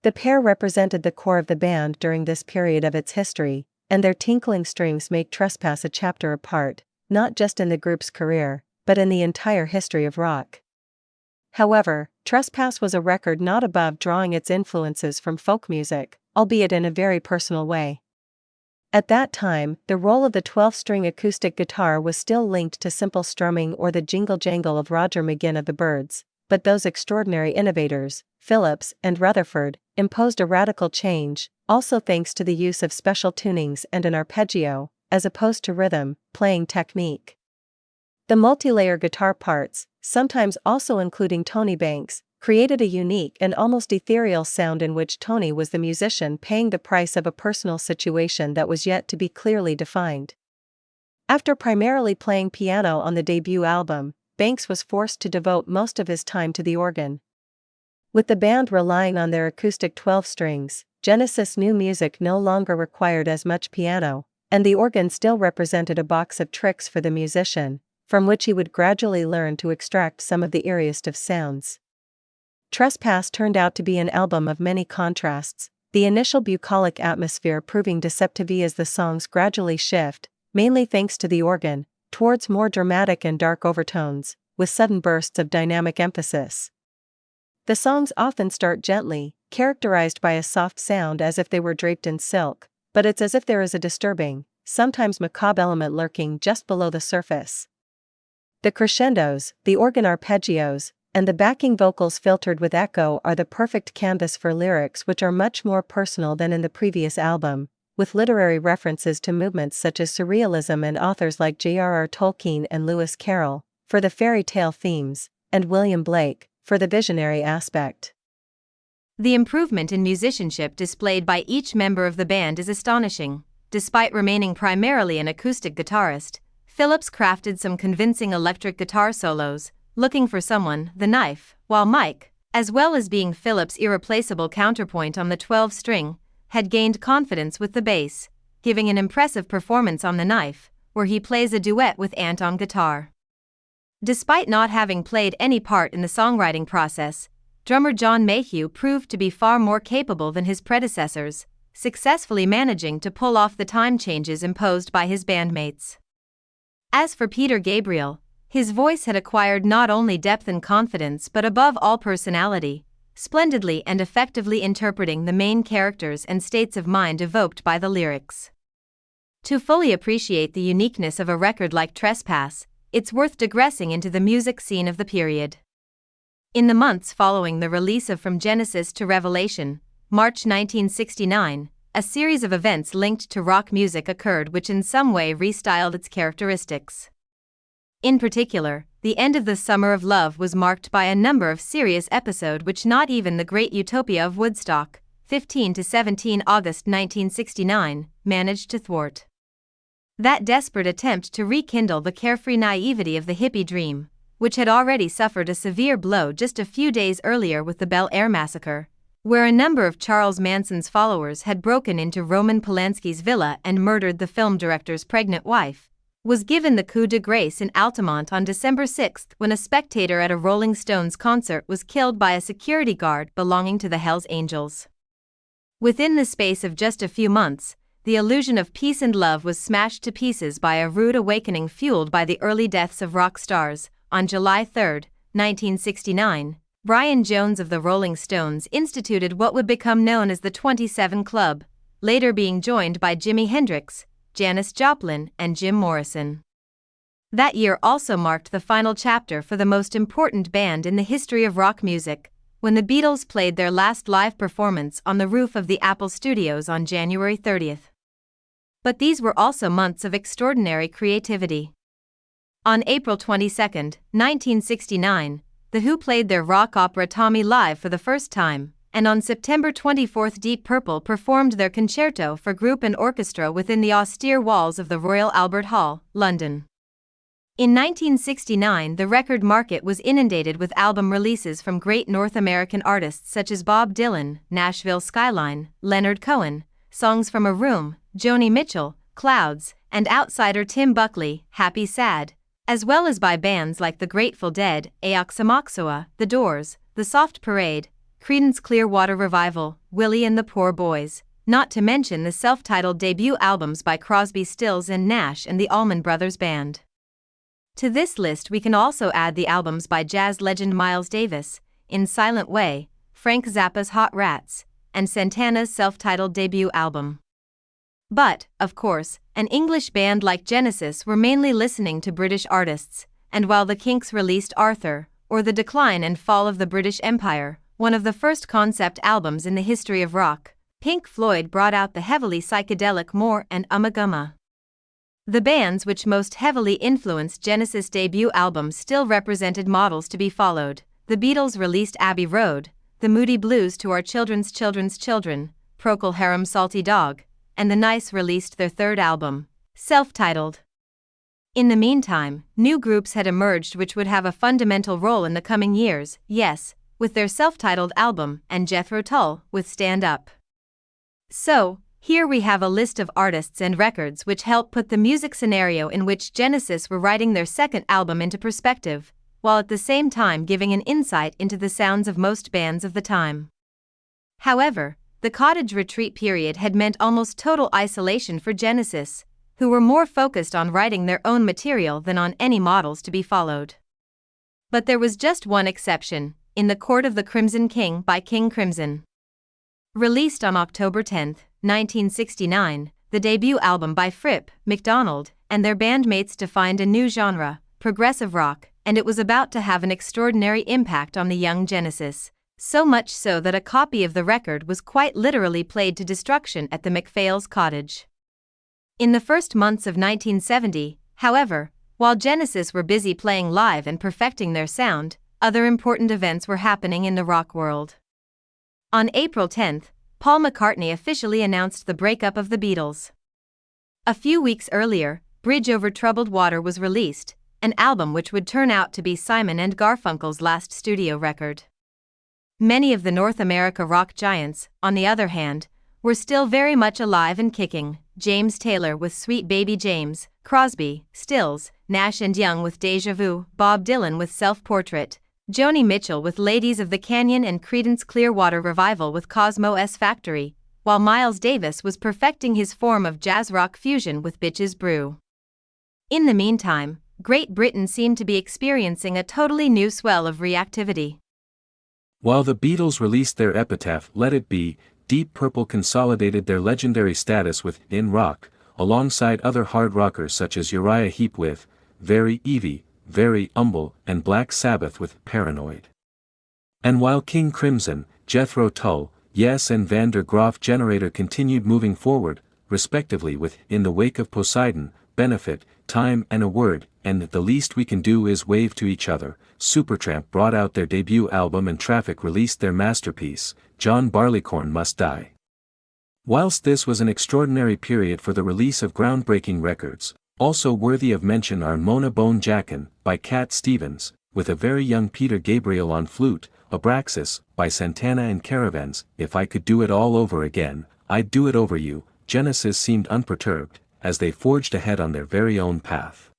The pair represented the core of the band during this period of its history, and their tinkling strings make Trespass a chapter apart, not just in the group's career, but in the entire history of rock. However, Trespass was a record not above drawing its influences from folk music, albeit in a very personal way. At that time, the role of the 12-string acoustic guitar was still linked to simple strumming or the jingle-jangle of Roger McGuinn of the Byrds, but those extraordinary innovators, Phillips and Rutherford, imposed a radical change, also thanks to the use of special tunings and an arpeggio, as opposed to rhythm, playing technique. The multi-layer guitar parts, sometimes also including Tony Banks, created a unique and almost ethereal sound in which Tony was the musician paying the price of a personal situation that was yet to be clearly defined. After primarily playing piano on the debut album, Banks was forced to devote most of his time to the organ. With the band relying on their acoustic 12 strings, Genesis' new music no longer required as much piano, and the organ still represented a box of tricks for the musician, from which he would gradually learn to extract some of the eeriest of sounds. Trespass turned out to be an album of many contrasts, the initial bucolic atmosphere proving deceptive as the songs gradually shift, mainly thanks to the organ, towards more dramatic and dark overtones, with sudden bursts of dynamic emphasis. The songs often start gently, characterized by a soft sound as if they were draped in silk, but it's as if there is a disturbing, sometimes macabre element lurking just below the surface. The crescendos, the organ arpeggios, and the backing vocals filtered with echo are the perfect canvas for lyrics which are much more personal than in the previous album, with literary references to movements such as surrealism and authors like J.R.R. Tolkien and Lewis Carroll, for the fairy tale themes, and William Blake, for the visionary aspect. The improvement in musicianship displayed by each member of the band is astonishing. Despite remaining primarily an acoustic guitarist, Phillips crafted some convincing electric guitar solos, Looking for Someone, The Knife, while Mike, as well as being Phillips' irreplaceable counterpoint on the 12-string, had gained confidence with the bass, giving an impressive performance on The Knife, where he plays a duet with Ant on guitar. Despite not having played any part in the songwriting process, drummer John Mayhew proved to be far more capable than his predecessors, successfully managing to pull off the time changes imposed by his bandmates. As for Peter Gabriel, his voice had acquired not only depth and confidence but above all personality, splendidly and effectively interpreting the main characters and states of mind evoked by the lyrics. To fully appreciate the uniqueness of a record like Trespass, it's worth digressing into the music scene of the period. In the months following the release of From Genesis to Revelation, March 1969, a series of events linked to rock music occurred which in some way restyled its characteristics. In particular, the end of the Summer of Love was marked by a number of serious episodes which not even the great utopia of Woodstock, 15 to 17 August 1969, managed to thwart. That desperate attempt to rekindle the carefree naivety of the hippie dream, which had already suffered a severe blow just a few days earlier with the Bel Air massacre, where a number of Charles Manson's followers had broken into Roman Polanski's villa and murdered the film director's pregnant wife, was given the coup de grace in Altamont on December 6 when a spectator at a Rolling Stones concert was killed by a security guard belonging to the Hells Angels. Within the space of just a few months, the illusion of peace and love was smashed to pieces by a rude awakening fueled by the early deaths of rock stars. On July 3, 1969, Brian Jones of the Rolling Stones instituted what would become known as the 27 Club, later being joined by Jimi Hendrix, Janis Joplin, and Jim Morrison. That year also marked the final chapter for the most important band in the history of rock music, when the Beatles played their last live performance on the roof of the Apple Studios on January 30. But these were also months of extraordinary creativity. On April 22, 1969, The Who played their rock opera Tommy live for the first time, and on September 24 Deep Purple performed their concerto for group and orchestra within the austere walls of the Royal Albert Hall, London. In 1969, the record market was inundated with album releases from great North American artists such as Bob Dylan, Nashville Skyline, Leonard Cohen, Songs from a Room, Joni Mitchell, Clouds, and outsider Tim Buckley, Happy Sad, as well as by bands like The Grateful Dead, Aoxomoxoa, The Doors, The Soft Parade, Creedence Clearwater Revival, Willie and the Poor Boys, not to mention the self-titled debut albums by Crosby, Stills and Nash and the Allman Brothers Band. To this list we can also add the albums by jazz legend Miles Davis, In Silent Way, Frank Zappa's Hot Rats, and Santana's self-titled debut album. But, of course, an English band like Genesis were mainly listening to British artists, and while the Kinks released Arthur, or The Decline and Fall of the British Empire, one of the first concept albums in the history of rock, Pink Floyd brought out the heavily psychedelic More and Ummagumma. The bands which most heavily influenced Genesis' debut album still represented models to be followed. The Beatles released Abbey Road, The Moody Blues to Our Children's Children, Procol Harum Salty Dog, and The Nice released their third album, self-titled. In the meantime, new groups had emerged which would have a fundamental role in the coming years, Yes, with their self-titled album, and Jethro Tull, with Stand Up. So, here we have a list of artists and records which help put the music scenario in which Genesis were writing their second album into perspective, while at the same time giving an insight into the sounds of most bands of the time. However, the cottage retreat period had meant almost total isolation for Genesis, who were more focused on writing their own material than on any models to be followed. But there was just one exception, In the Court of the Crimson King by King Crimson. Released on October 10, 1969, the debut album by Fripp, McDonald, and their bandmates defined a new genre, progressive rock, and it was about to have an extraordinary impact on the young Genesis, so much so that a copy of the record was quite literally played to destruction at the MacPhail's cottage. In the first months of 1970, however, while Genesis were busy playing live and perfecting their sound, other important events were happening in the rock world. On April 10, Paul McCartney officially announced the breakup of the Beatles. A few weeks earlier, Bridge Over Troubled Water was released, an album which would turn out to be Simon and Garfunkel's last studio record. Many of the North America rock giants, on the other hand, were still very much alive and kicking. James Taylor with Sweet Baby James, Crosby, Stills, Nash and Young with Deja Vu, Bob Dylan with Self-Portrait, Joni Mitchell with Ladies of the Canyon and Creedence Clearwater Revival with Cosmo S Factory, while Miles Davis was perfecting his form of jazz rock fusion with Bitches Brew. In the meantime, Great Britain seemed to be experiencing a totally new swell of reactivity. While the Beatles released their epitaph Let It Be, Deep Purple consolidated their legendary status with In Rock, alongside other hard rockers such as Uriah Heep with Very Evie, Very Humble, and Black Sabbath with Paranoid. And while King Crimson, Jethro Tull, Yes and Van der Graaf Generator continued moving forward, respectively with In the Wake of Poseidon, Benefit, Time and a Word, and The Least We Can Do Is Wave to Each Other, Supertramp brought out their debut album and Traffic released their masterpiece, John Barleycorn Must Die. Whilst this was an extraordinary period for the release of groundbreaking records, also worthy of mention are Mona Bone Jackin, by Cat Stevens, with a very young Peter Gabriel on flute, Abraxas, by Santana and Caravans, If I Could Do It All Over Again, I'd Do It Over You. Genesis seemed unperturbed, as they forged ahead on their very own path.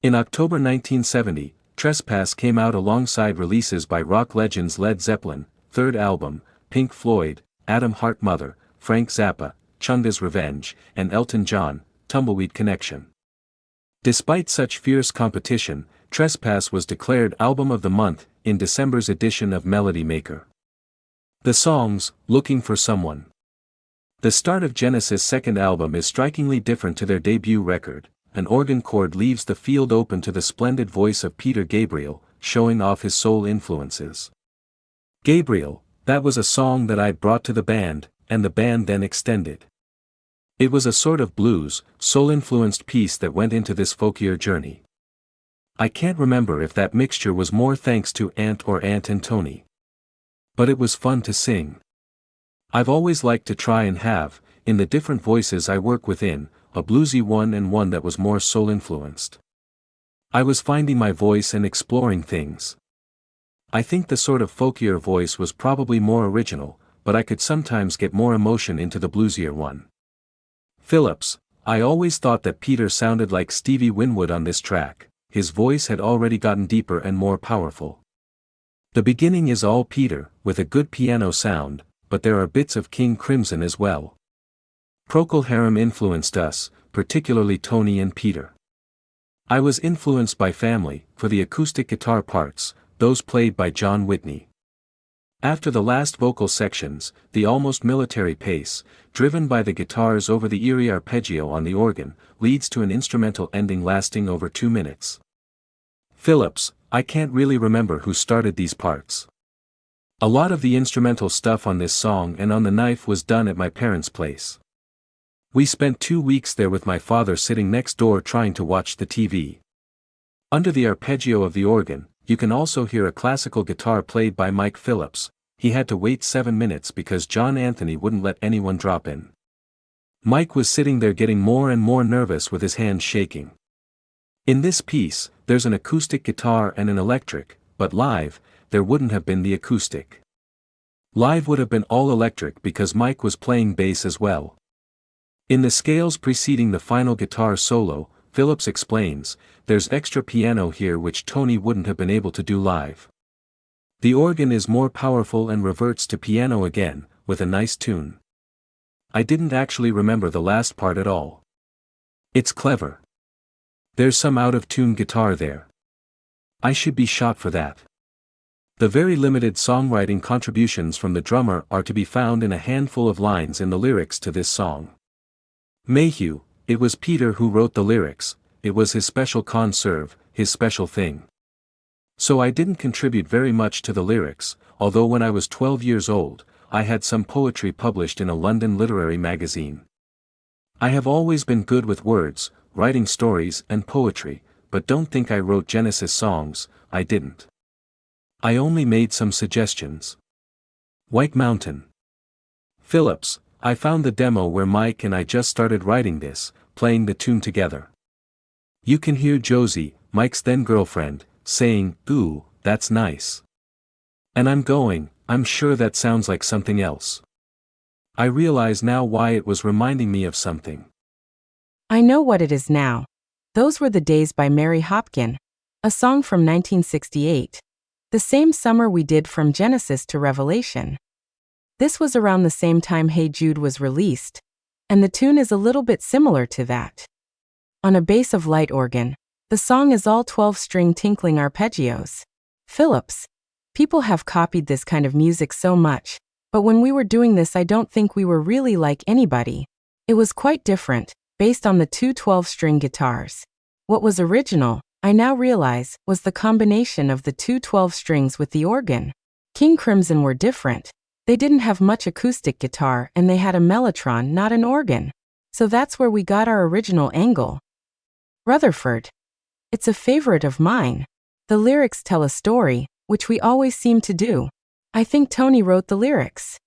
In October 1970, Trespass came out alongside releases by rock legends Led Zeppelin, third album, Pink Floyd, Adam Hart Mother, Frank Zappa, Chunda's Revenge, and Elton John, Tumbleweed Connection. Despite such fierce competition, Trespass was declared Album of the Month in December's edition of Melody Maker. The songs, Looking for Someone. The start of Genesis' second album is strikingly different to their debut record. An organ chord leaves the field open to the splendid voice of Peter Gabriel, showing off his soul influences. Gabriel, that was a song that I'd brought to the band, and the band then extended. It was a sort of blues, soul-influenced piece that went into this folkier journey. I can't remember if that mixture was more thanks to Aunt or Aunt and Tony. But it was fun to sing. I've always liked to try and have, in the different voices I work within, a bluesy one and one that was more soul-influenced. I was finding my voice and exploring things. I think the sort of folkier voice was probably more original, but I could sometimes get more emotion into the bluesier one. Phillips, I always thought that Peter sounded like Stevie Winwood on this track. His voice had already gotten deeper and more powerful. The beginning is all Peter, with a good piano sound, but there are bits of King Crimson as well. Procol Harum influenced us, particularly Tony and Peter. I was influenced by Family, for the acoustic guitar parts, those played by John Whitney. After the last vocal sections, the almost military pace, driven by the guitars over the eerie arpeggio on the organ, leads to an instrumental ending lasting over 2 minutes. Phillips, I can't really remember who started these parts. A lot of the instrumental stuff on this song and on The Knife was done at my parents' place. We spent 2 weeks there with my father sitting next door trying to watch the TV. Under the arpeggio of the organ, you can also hear a classical guitar played by Mike Phillips. He had to wait 7 minutes because John Anthony wouldn't let anyone drop in. Mike was sitting there getting more and more nervous with his hands shaking. In this piece, there's an acoustic guitar and an electric, but live, there wouldn't have been the acoustic. Live would have been all electric because Mike was playing bass as well. In the scales preceding the final guitar solo, Phillips explains, there's extra piano here which Tony wouldn't have been able to do live. The organ is more powerful and reverts to piano again, with a nice tune. I didn't actually remember the last part at all. It's clever. There's some out-of-tune guitar there. I should be shot for that. The very limited songwriting contributions from the drummer are to be found in a handful of lines in the lyrics to this song. Mayhew, it was Peter who wrote the lyrics, it was his special conserve, his special thing. So I didn't contribute very much to the lyrics, although when I was 12 years old, I had some poetry published in a London literary magazine. I have always been good with words, writing stories and poetry, but don't think I wrote Genesis songs, I didn't. I only made some suggestions. White Mountain. Phillips, I found the demo where Mike and I just started writing this, playing the tune together. You can hear Josie, Mike's then girlfriend, saying, "Ooh, that's nice." And I'm sure that sounds like something else. I realize now why it was reminding me of something. I know what it is now. Those Were the Days by Mary Hopkin, a song from 1968. The same summer we did From Genesis to Revelation. This was around the same time Hey Jude was released, and the tune is a little bit similar to that. On a bass of light organ, the song is all 12-string tinkling arpeggios. Phillips. People have copied this kind of music so much, but when we were doing this I don't think we were really like anybody. It was quite different, based on the two 12-string guitars. What was original, I now realize, was the combination of the two 12 strings with the organ. King Crimson were different. They didn't have much acoustic guitar and they had a mellotron, not an organ. So that's where we got our original angle. Rutherford. It's a favorite of mine. The lyrics tell a story, which we always seem to do. I think Tony wrote the lyrics.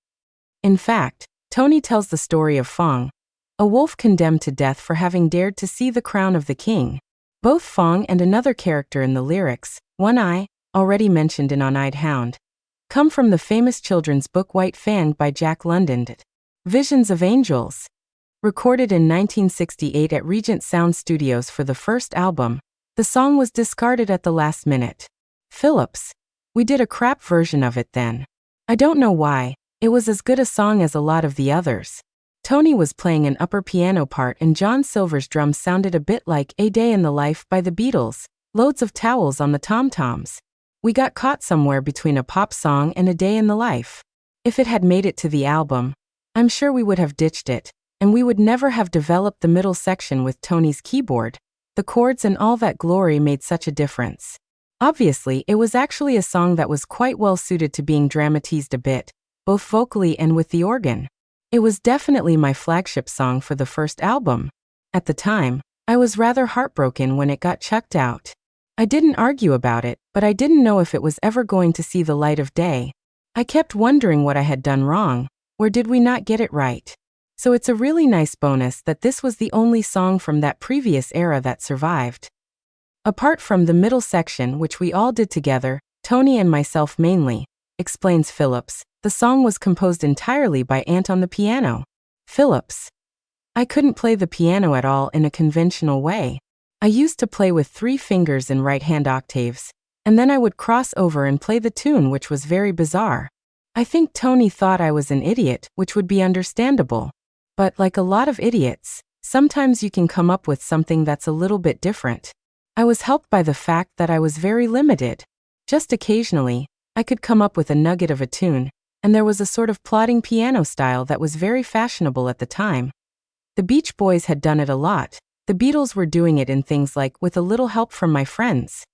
In fact, Tony tells the story of Fong, a wolf condemned to death for having dared to see the crown of the king. Both Fong and another character in the lyrics, One Eye, already mentioned in On-Eyed Hound, come from the famous children's book White Fang by Jack London. Visions of Angels. Recorded in 1968 at Regent Sound Studios for the first album, the song was discarded at the last minute. Phillips. We did a crap version of it then. I don't know why, it was as good a song as a lot of the others. Tony was playing an upper piano part and John Silver's drums sounded a bit like A Day in the Life by the Beatles, loads of towels on the tom-toms. We got caught somewhere between a pop song and A Day in the Life. If it had made it to the album, I'm sure we would have ditched it, and we would never have developed the middle section with Tony's keyboard. The chords and all that glory made such a difference. Obviously, it was actually a song that was quite well suited to being dramatized a bit, both vocally and with the organ. It was definitely my flagship song for the first album. At the time, I was rather heartbroken when it got chucked out. I didn't argue about it, but I didn't know if it was ever going to see the light of day. I kept wondering what I had done wrong, or did we not get it right? So it's a really nice bonus that this was the only song from that previous era that survived. Apart from the middle section, which we all did together, Tony and myself mainly, explains Phillips, the song was composed entirely by Ant on the piano. Phillips. I couldn't play the piano at all in a conventional way. I used to play with 3 fingers in right-hand octaves, and then I would cross over and play the tune, which was very bizarre. I think Tony thought I was an idiot, which would be understandable. But like a lot of idiots, sometimes you can come up with something that's a little bit different. I was helped by the fact that I was very limited. Just occasionally, I could come up with a nugget of a tune, and there was a sort of plodding piano style that was very fashionable at the time. The Beach Boys had done it a lot. The Beatles were doing it in things like With a Little Help from My Friends.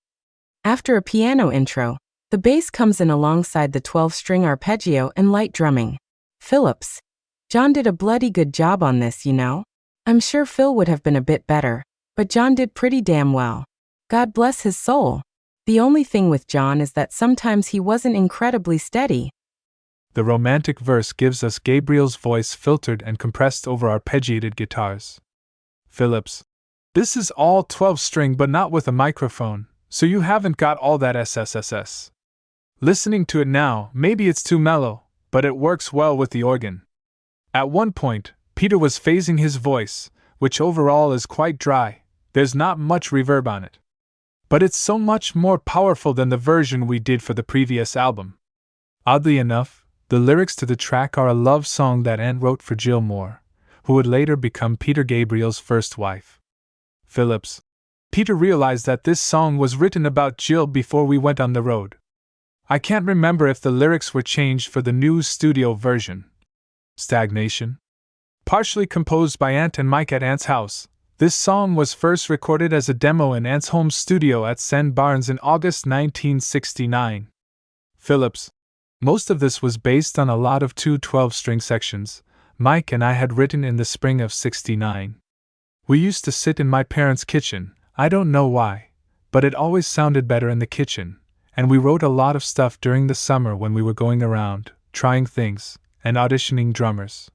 After a piano intro, the bass comes in alongside the 12-string arpeggio and light drumming. Phillips. John did a bloody good job on this, you know? I'm sure Phil would have been a bit better, but John did pretty damn well. God bless his soul. The only thing with John is that sometimes he wasn't incredibly steady. The romantic verse gives us Gabriel's voice filtered and compressed over arpeggiated guitars. Phillips. This is all 12-string but not with a microphone, so you haven't got all that SSSS. Listening to it now, maybe it's too mellow, but it works well with the organ. At one point, Peter was phasing his voice, which overall is quite dry. There's not much reverb on it. But it's so much more powerful than the version we did for the previous album. Oddly enough, the lyrics to the track are a love song that Ant wrote for Jill Moore, who would later become Peter Gabriel's first wife. Phillips. Peter realized that this song was written about Jill before we went on the road. I can't remember if the lyrics were changed for the new studio version. Stagnation. Partially composed by Ant and Mike at Ant's house, this song was first recorded as a demo in Ant's home studio at St. Barnes in August 1969. Phillips. Most of this was based on a lot of 2 12-string sections Mike and I had written in the spring of '69. We used to sit in my parents' kitchen, I don't know why, but it always sounded better in the kitchen, and we wrote a lot of stuff during the summer when we were going around, trying things, and auditioning drummers.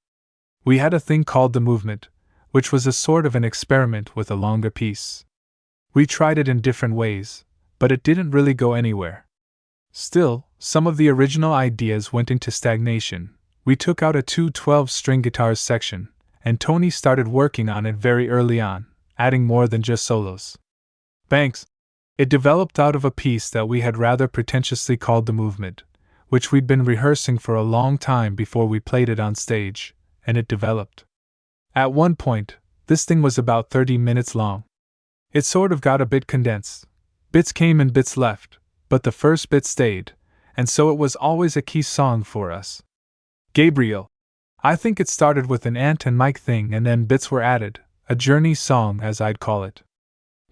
We had a thing called The Movement, which was a sort of an experiment with a longer piece. We tried it in different ways, but it didn't really go anywhere. Still, some of the original ideas went into stagnation. We took out a 2 12-string guitars section, and Tony started working on it very early on, adding more than just solos. Banks. It developed out of a piece that we had rather pretentiously called The Movement, which we'd been rehearsing for a long time before we played it on stage, and it developed. At one point, this thing was about 30 minutes long. It sort of got a bit condensed. Bits came and bits left, but the first bit stayed, and so it was always a key song for us. Gabriel. I think it started with an Ant and Mike thing and then bits were added, a journey song as I'd call it.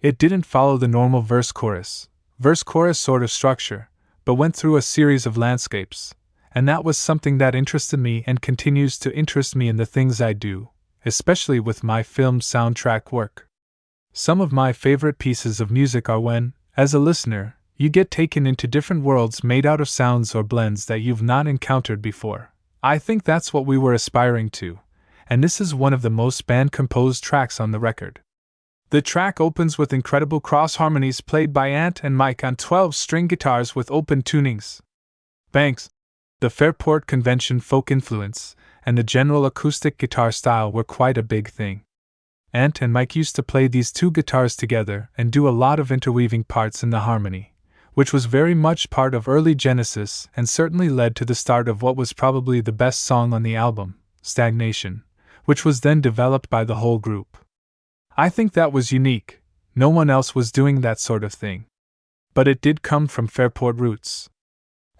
It didn't follow the normal verse-chorus sort of structure, but went through a series of landscapes, and that was something that interested me and continues to interest me in the things I do, especially with my film soundtrack work. Some of my favorite pieces of music are when, as a listener, you get taken into different worlds made out of sounds or blends that you've not encountered before. I think that's what we were aspiring to, and this is one of the most band-composed tracks on the record. The track opens with incredible cross-harmonies played by Ant and Mike on 12-string guitars with open tunings. Banks. The Fairport Convention folk influence and the general acoustic guitar style were quite a big thing. Ant and Mike used to play these 2 guitars together and do a lot of interweaving parts in the harmony, which was very much part of early Genesis and certainly led to the start of what was probably the best song on the album, Stagnation, which was then developed by the whole group. I think that was unique, no one else was doing that sort of thing. But it did come from Fairport roots.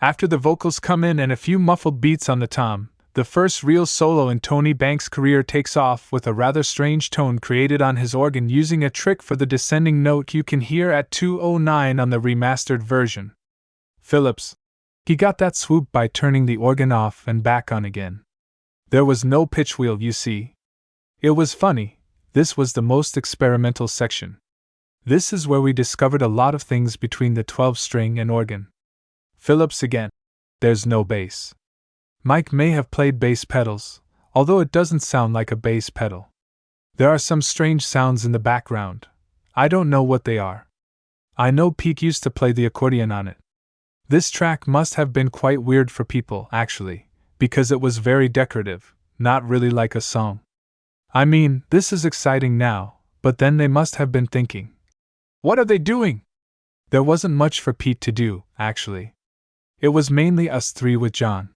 After the vocals come in and a few muffled beats on the tom, the first real solo in Tony Banks' career takes off with a rather strange tone created on his organ using a trick for the descending note you can hear at 2:09 on the remastered version. Phillips. He got that swoop by turning the organ off and back on again. There was no pitch wheel, you see. It was funny, this was the most experimental section. This is where we discovered a lot of things between the 12-string and organ. Phillips again. There's no bass. Mike may have played bass pedals, although it doesn't sound like a bass pedal. There are some strange sounds in the background. I don't know what they are. I know Pete used to play the accordion on it. This track must have been quite weird for people, actually, because it was very decorative, not really like a song. I mean, this is exciting now, but then they must have been thinking, what are they doing? There wasn't much for Pete to do, actually. It was mainly us three with John.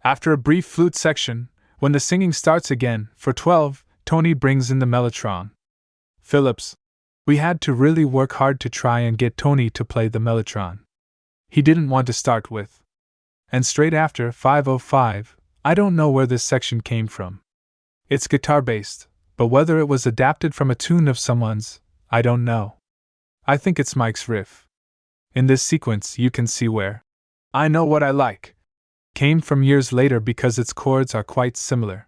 After a brief flute section, when the singing starts again, for 12, Tony brings in the mellotron. Phillips. We had to really work hard to try and get Tony to play the mellotron. He didn't want to start with. And straight after 505, I don't know where this section came from. It's guitar-based, but whether it was adapted from a tune of someone's, I don't know. I think it's Mike's riff. In this sequence you can see where I Know What I Like came from years later because its chords are quite similar.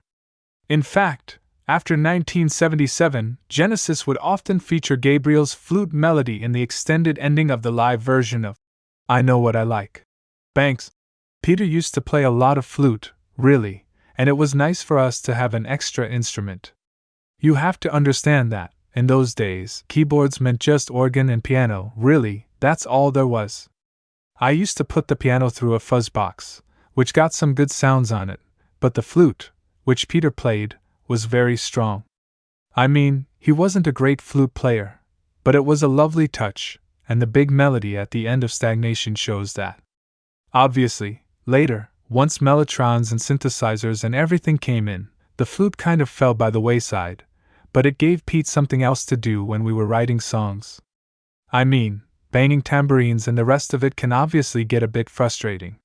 In fact, after 1977, Genesis would often feature Gabriel's flute melody in the extended ending of the live version of I Know What I Like. Banks. Peter used to play a lot of flute, really, and it was nice for us to have an extra instrument. You have to understand that, in those days, keyboards meant just organ and piano, really, that's all there was. I used to put the piano through a fuzz box, which got some good sounds on it, but the flute, which Peter played, was very strong. I mean, he wasn't a great flute player, but it was a lovely touch, and the big melody at the end of Stagnation shows that. Obviously, later, once mellotrons and synthesizers and everything came in, the flute kind of fell by the wayside, but it gave Pete something else to do when we were writing songs. I mean, banging tambourines and the rest of it can obviously get a bit frustrating.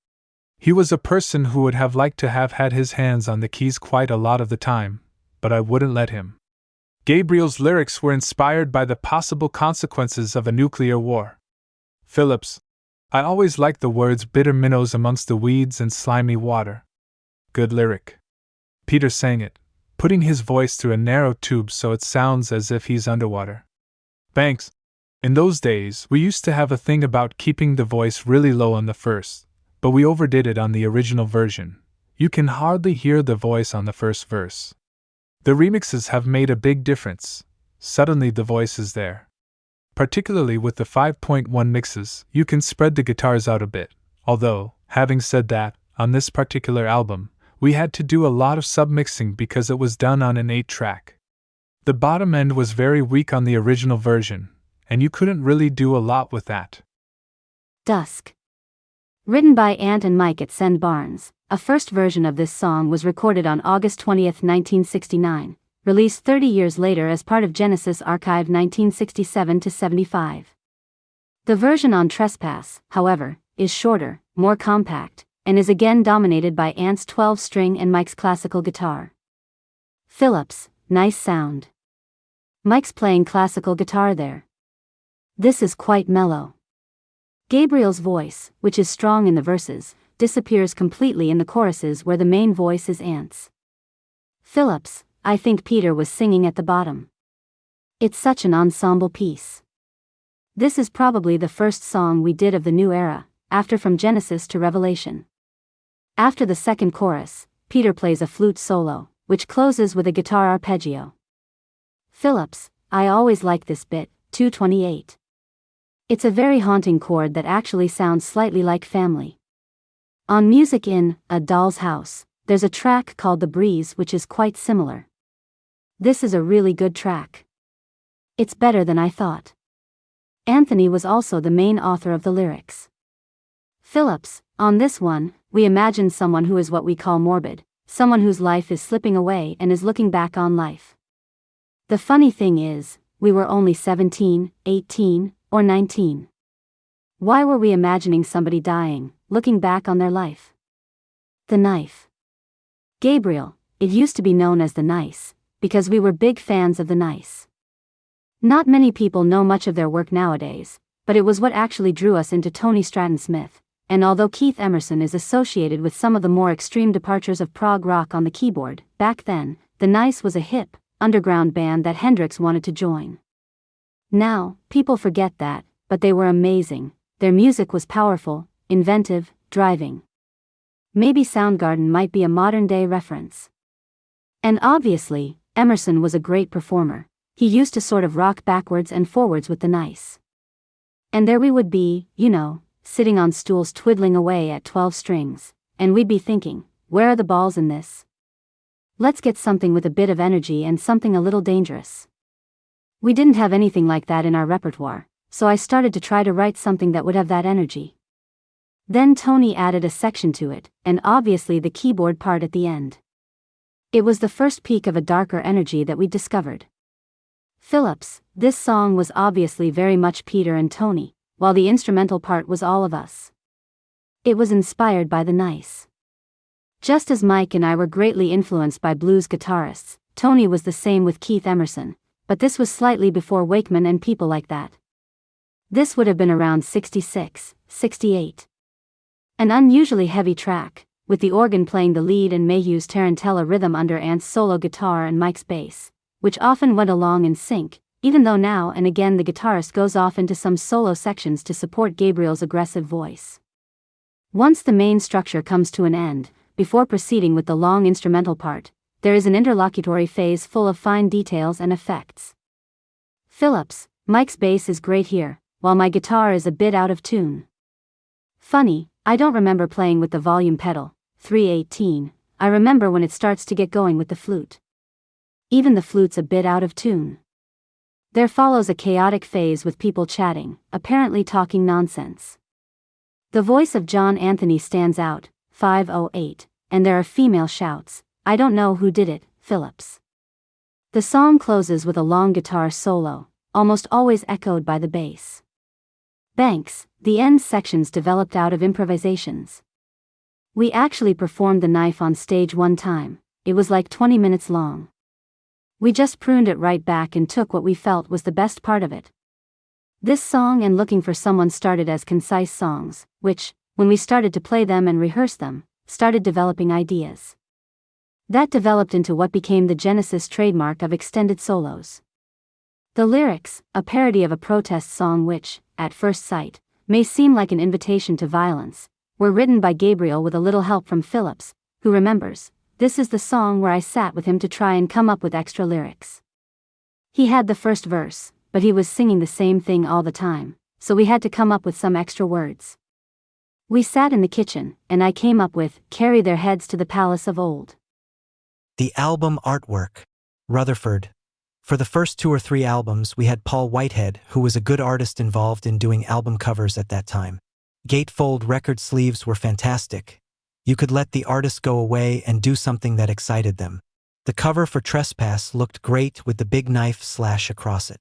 He was a person who would have liked to have had his hands on the keys quite a lot of the time, but I wouldn't let him. Gabriel's lyrics were inspired by the possible consequences of a nuclear war. Phillips. I always liked the words bitter minnows amongst the weeds and slimy water. Good lyric. Peter sang it, putting his voice through a narrow tube so it sounds as if he's underwater. Banks. In those days, we used to have a thing about keeping the voice really low on the first, but we overdid it on the original version. You can hardly hear the voice on the first verse. The remixes have made a big difference. Suddenly the voice is there. Particularly with the 5.1 mixes, you can spread the guitars out a bit, although, having said that, on this particular album, we had to do a lot of submixing because it was done on an 8-track. The bottom end was very weak on the original version, and you couldn't really do a lot with that. Dusk. Written by Ant and Mike at Send Barnes, a first version of this song was recorded on August 20, 1969, released 30 years later as part of Genesis Archive 1967-75. The version on Trespass, however, is shorter, more compact, and is again dominated by Ant's 12-string and Mike's classical guitar. Phillips, nice sound. Mike's playing classical guitar there. This is quite mellow. Gabriel's voice, which is strong in the verses, disappears completely in the choruses where the main voice is Ant's. Phillips, I think Peter was singing at the bottom. It's such an ensemble piece. This is probably the first song we did of the new era, after From Genesis to Revelation. After the second chorus, Peter plays a flute solo, which closes with a guitar arpeggio. Phillips, I always like this bit, 228. It's a very haunting chord that actually sounds slightly like Family. On Music in A Doll's House, there's a track called The Breeze which is quite similar. This is a really good track. It's better than I thought. Anthony was also the main author of the lyrics. Phillips, on this one, we imagine someone who is what we call morbid, someone whose life is slipping away and is looking back on life. The funny thing is, we were only 17, 18, or 19. Why were we imagining somebody dying, looking back on their life? The Knife. Gabriel, it used to be known as The Nice, because we were big fans of The Nice. Not many people know much of their work nowadays, but it was what actually drew us into Tony Stratton Smith, and although Keith Emerson is associated with some of the more extreme departures of prog rock on the keyboard, back then, The Nice was a hip, underground band that Hendrix wanted to join. Now, people forget that, but they were amazing. Their music was powerful, inventive, driving. Maybe Soundgarden might be a modern-day reference. And obviously, Emerson was a great performer. He used to sort of rock backwards and forwards with the nice. And there we would be, sitting on stools twiddling away at 12 strings, and we'd be thinking, where are the balls in this? Let's get something with a bit of energy and something a little dangerous. We didn't have anything like that in our repertoire, so I started to try to write something that would have that energy. Then Tony added a section to it, and obviously the keyboard part at the end. It was the first peak of a darker energy that we discovered. Phillips, this song was obviously very much Peter and Tony, while the instrumental part was all of us. It was inspired by the nice. Just as Mike and I were greatly influenced by blues guitarists, Tony was the same with Keith Emerson, but this was slightly before Wakeman and people like that. This would have been around 66, 68. An unusually heavy track, with the organ playing the lead and Mayhew's tarantella rhythm under Ant's solo guitar and Mike's bass, which often went along in sync, even though now and again the guitarist goes off into some solo sections to support Gabriel's aggressive voice. Once the main structure comes to an end, before proceeding with the long instrumental part, there is an interlocutory phase full of fine details and effects. Phillips, Mike's bass is great here, while my guitar is a bit out of tune. Funny, I don't remember playing with the volume pedal, 318, I remember when it starts to get going with the flute. Even the flute's a bit out of tune. There follows a chaotic phase with people chatting, apparently talking nonsense. The voice of John Anthony stands out, 508, and there are female shouts, I don't know who did it, Phillips. The song closes with a long guitar solo, almost always echoed by the bass. Banks, the end sections developed out of improvisations. We actually performed the knife on stage one time, it was like 20 minutes long. We just pruned it right back and took what we felt was the best part of it. This song and Looking for Someone started as concise songs, which, when we started to play them and rehearse them, started developing ideas. That developed into what became the Genesis trademark of extended solos. The lyrics, a parody of a protest song which, at first sight, may seem like an invitation to violence, were written by Gabriel with a little help from Phillips, who remembers, this is the song where I sat with him to try and come up with extra lyrics. He had the first verse, but he was singing the same thing all the time, so we had to come up with some extra words. We sat in the kitchen, and I came up with, carry their heads to the palace of old. The album artwork. Rutherford. For the first 2 or 3 albums we had Paul Whitehead, who was a good artist involved in doing album covers at that time. Gatefold record sleeves were fantastic. You could let the artist go away and do something that excited them. The cover for Trespass looked great with the big knife slash across it.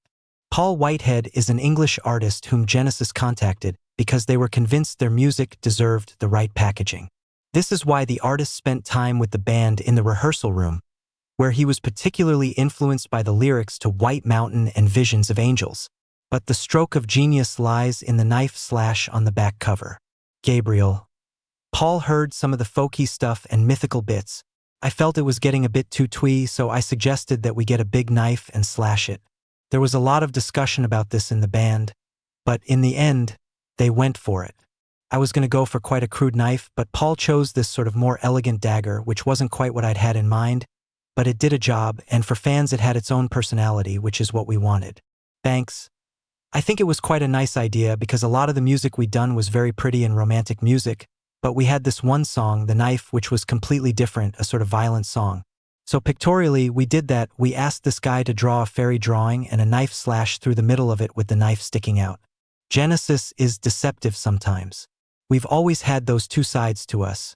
Paul Whitehead is an English artist whom Genesis contacted because they were convinced their music deserved the right packaging. This is why the artist spent time with the band in the rehearsal room, where he was particularly influenced by the lyrics to White Mountain and Visions of Angels. But the stroke of genius lies in the knife slash on the back cover. Gabriel. Paul heard some of the folky stuff and mythical bits. I felt it was getting a bit too twee, so I suggested that we get a big knife and slash it. There was a lot of discussion about this in the band, but in the end, they went for it. I was going to go for quite a crude knife, but Paul chose this sort of more elegant dagger, which wasn't quite what I'd had in mind, but it did a job, and for fans it had its own personality, which is what we wanted. Thanks. I think it was quite a nice idea because a lot of the music we'd done was very pretty and romantic music, but we had this one song, The Knife, which was completely different, a sort of violent song. So pictorially, we did that. We asked this guy to draw a fairy drawing and a knife slash through the middle of it with the knife sticking out. Genesis is deceptive sometimes. We've always had those two sides to us.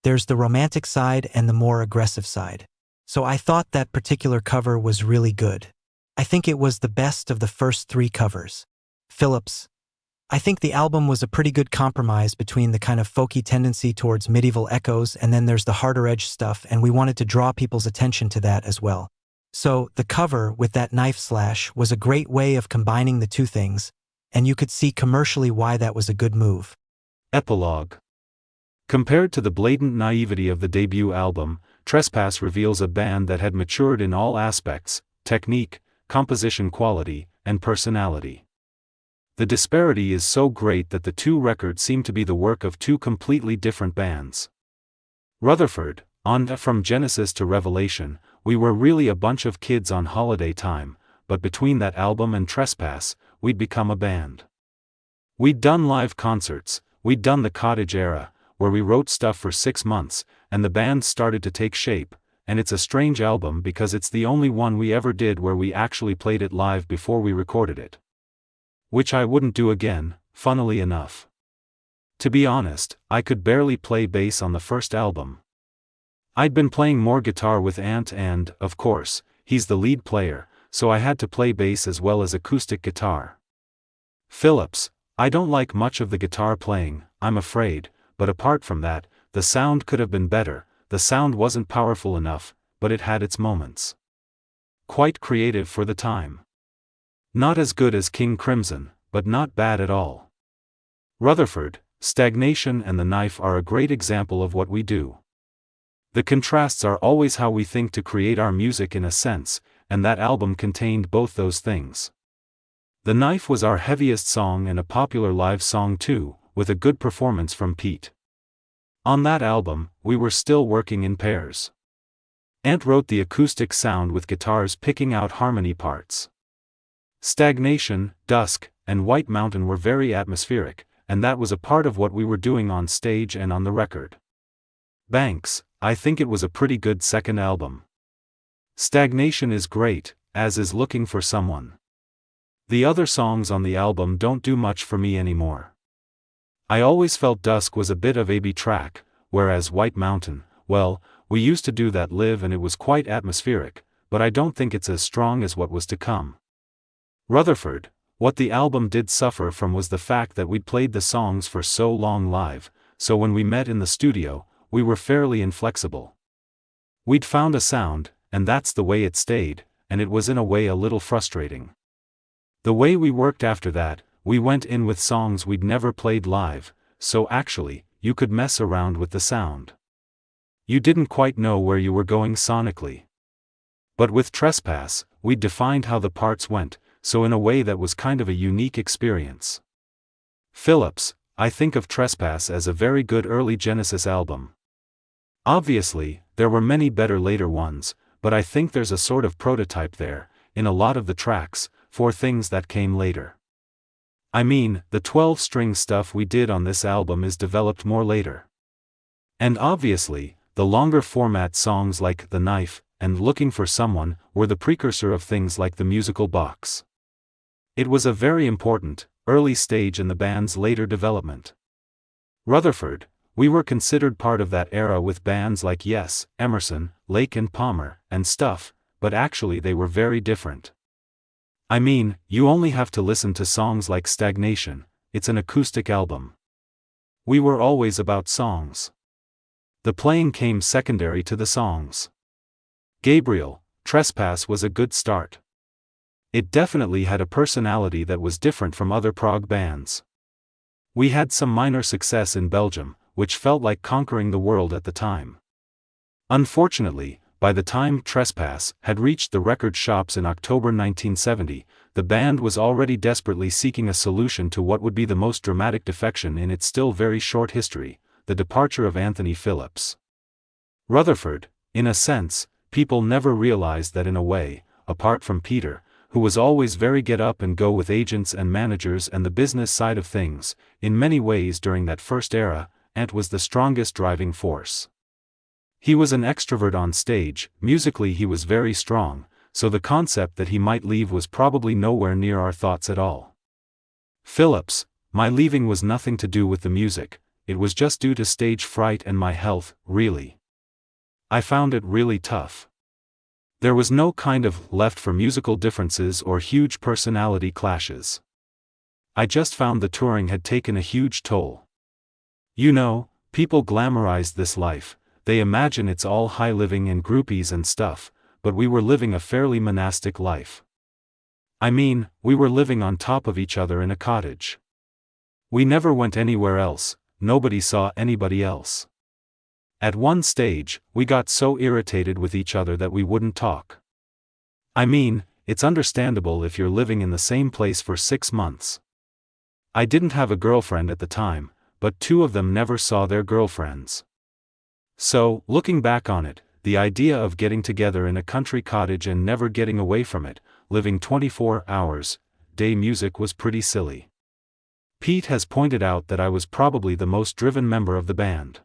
There's the romantic side and the more aggressive side. So I thought that particular cover was really good. I think it was the best of the first 3 covers. Phillips. I think the album was a pretty good compromise between the kind of folky tendency towards medieval echoes and then there's the harder edge stuff, and we wanted to draw people's attention to that as well. So the cover with that knife slash was a great way of combining the two things, and you could see commercially why that was a good move. Epilogue. Compared to the blatant naivety of the debut album, Trespass reveals a band that had matured in all aspects: technique, composition quality, and personality. The disparity is so great that the two records seem to be the work of two completely different bands. Rutherford, on From Genesis to Revelation, we were really a bunch of kids on holiday time, but between that album and Trespass, we'd become a band. We'd done live concerts, we'd done the cottage era, where we wrote stuff for 6 months, and the band started to take shape, and it's a strange album because it's the only one we ever did where we actually played it live before we recorded it. Which I wouldn't do again, funnily enough. To be honest, I could barely play bass on the first album. I'd been playing more guitar with Ant and, of course, he's the lead player, so I had to play bass as well as acoustic guitar. Phillips, I don't like much of the guitar playing, I'm afraid, but apart from that, the sound could have been better. The sound wasn't powerful enough, but it had its moments. Quite creative for the time. Not as good as King Crimson, but not bad at all. Rutherford, Stagnation and The Knife are a great example of what we do. The contrasts are always how we think to create our music in a sense, and that album contained both those things. The Knife was our heaviest song and a popular live song too, with a good performance from Pete. On that album, we were still working in pairs. Ant wrote the acoustic sound with guitars picking out harmony parts. Stagnation, Dusk, and White Mountain were very atmospheric, and that was a part of what we were doing on stage and on the record. Banks, I think it was a pretty good second album. Stagnation is great, as is Looking for Someone. The other songs on the album don't do much for me anymore. I always felt Dusk was a bit of a B track, whereas White Mountain, well, we used to do that live and it was quite atmospheric, but I don't think it's as strong as what was to come. Rutherford, what the album did suffer from was the fact that we'd played the songs for so long live, so when we met in the studio, we were fairly inflexible. We'd found a sound, and that's the way it stayed, and it was in a way a little frustrating. The way we worked after that, we went in with songs we'd never played live, so actually, you could mess around with the sound. You didn't quite know where you were going sonically. But with Trespass, we'd defined how the parts went, so in a way that was kind of a unique experience. Phillips, I think of Trespass as a very good early Genesis album. Obviously, there were many better later ones, but I think there's a sort of prototype there, in a lot of the tracks, for things that came later. I mean, the 12-string stuff we did on this album is developed more later. And obviously, the longer format songs like The Knife and Looking for Someone were the precursor of things like the musical box. It was a very important, early stage in the band's later development. Rutherford, we were considered part of that era with bands like Yes, Emerson, Lake and Palmer, and stuff, but actually they were very different. I mean, you only have to listen to songs like Stagnation, it's an acoustic album. We were always about songs. The playing came secondary to the songs. Gabriel, Trespass was a good start. It definitely had a personality that was different from other prog bands. We had some minor success in Belgium, which felt like conquering the world at the time. Unfortunately, by the time Trespass had reached the record shops in October 1970, the band was already desperately seeking a solution to what would be the most dramatic defection in its still very short history, the departure of Anthony Phillips. Rutherford, in a sense, people never realized that in a way, apart from Peter, who was always very get up and go with agents and managers and the business side of things, in many ways during that first era, Ant was the strongest driving force. He was an extrovert on stage, musically he was very strong, so the concept that he might leave was probably nowhere near our thoughts at all. Phillips, my leaving was nothing to do with the music, it was just due to stage fright and my health, really. I found it really tough. There was no kind of left for musical differences or huge personality clashes. I just found the touring had taken a huge toll. You know, people glamorized this life. They imagine it's all high living and groupies and stuff, but we were living a fairly monastic life. I mean, we were living on top of each other in a cottage. We never went anywhere else, nobody saw anybody else. At one stage, we got so irritated with each other that we wouldn't talk. I mean, it's understandable if you're living in the same place for 6 months. I didn't have a girlfriend at the time, but 2 of them never saw their girlfriends. So, looking back on it, the idea of getting together in a country cottage and never getting away from it, living 24 hours day music was pretty silly. Pete has pointed out that I was probably the most driven member of the band.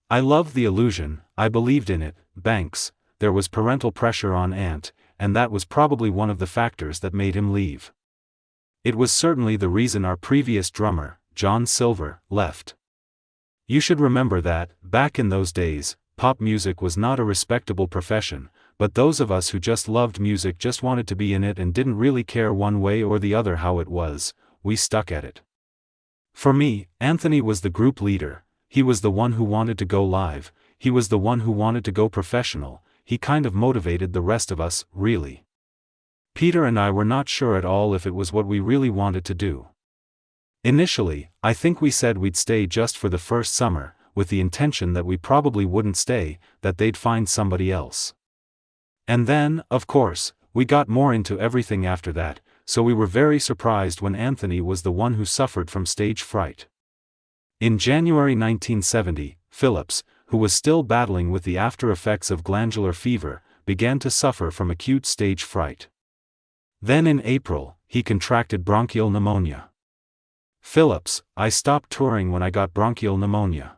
I loved the illusion, I believed in it. Banks, there was parental pressure on Ant, and that was probably one of the factors that made him leave. It was certainly the reason our previous drummer, John Silver, left. You should remember that, back in those days, pop music was not a respectable profession, but those of us who just loved music just wanted to be in it and didn't really care one way or the other how it was, we stuck at it. For me, Anthony was the group leader, he was the one who wanted to go live, he was the one who wanted to go professional, he kind of motivated the rest of us, really. Peter and I were not sure at all if it was what we really wanted to do. Initially, I think we said we'd stay just for the first summer, with the intention that we probably wouldn't stay, that they'd find somebody else. And then, of course, we got more into everything after that, so we were very surprised when Anthony was the one who suffered from stage fright. In January 1970, Phillips, who was still battling with the after effects of glandular fever, began to suffer from acute stage fright. Then in April, he contracted bronchial pneumonia. Phillips, I stopped touring when I got bronchial pneumonia.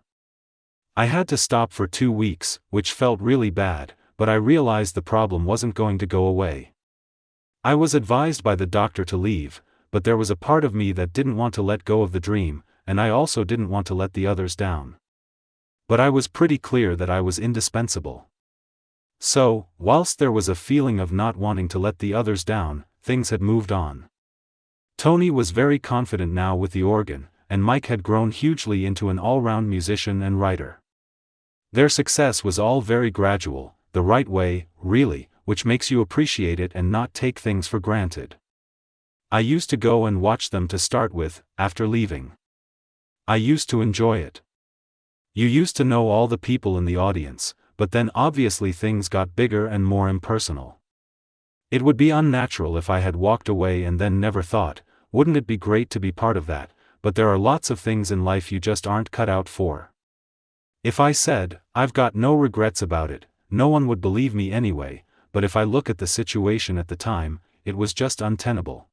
I had to stop for 2 weeks, which felt really bad, but I realized the problem wasn't going to go away. I was advised by the doctor to leave, but there was a part of me that didn't want to let go of the dream, and I also didn't want to let the others down. But I was pretty clear that I was indispensable. So, whilst there was a feeling of not wanting to let the others down, things had moved on. Tony was very confident now with the organ, and Mike had grown hugely into an all-round musician and writer. Their success was all very gradual, the right way, really, which makes you appreciate it and not take things for granted. I used to go and watch them to start with, after leaving. I used to enjoy it. You used to know all the people in the audience, but then obviously things got bigger and more impersonal. It would be unnatural if I had walked away and then never thought, wouldn't it be great to be part of that, but there are lots of things in life you just aren't cut out for. If I said, I've got no regrets about it, no one would believe me anyway, but if I look at the situation at the time, it was just untenable.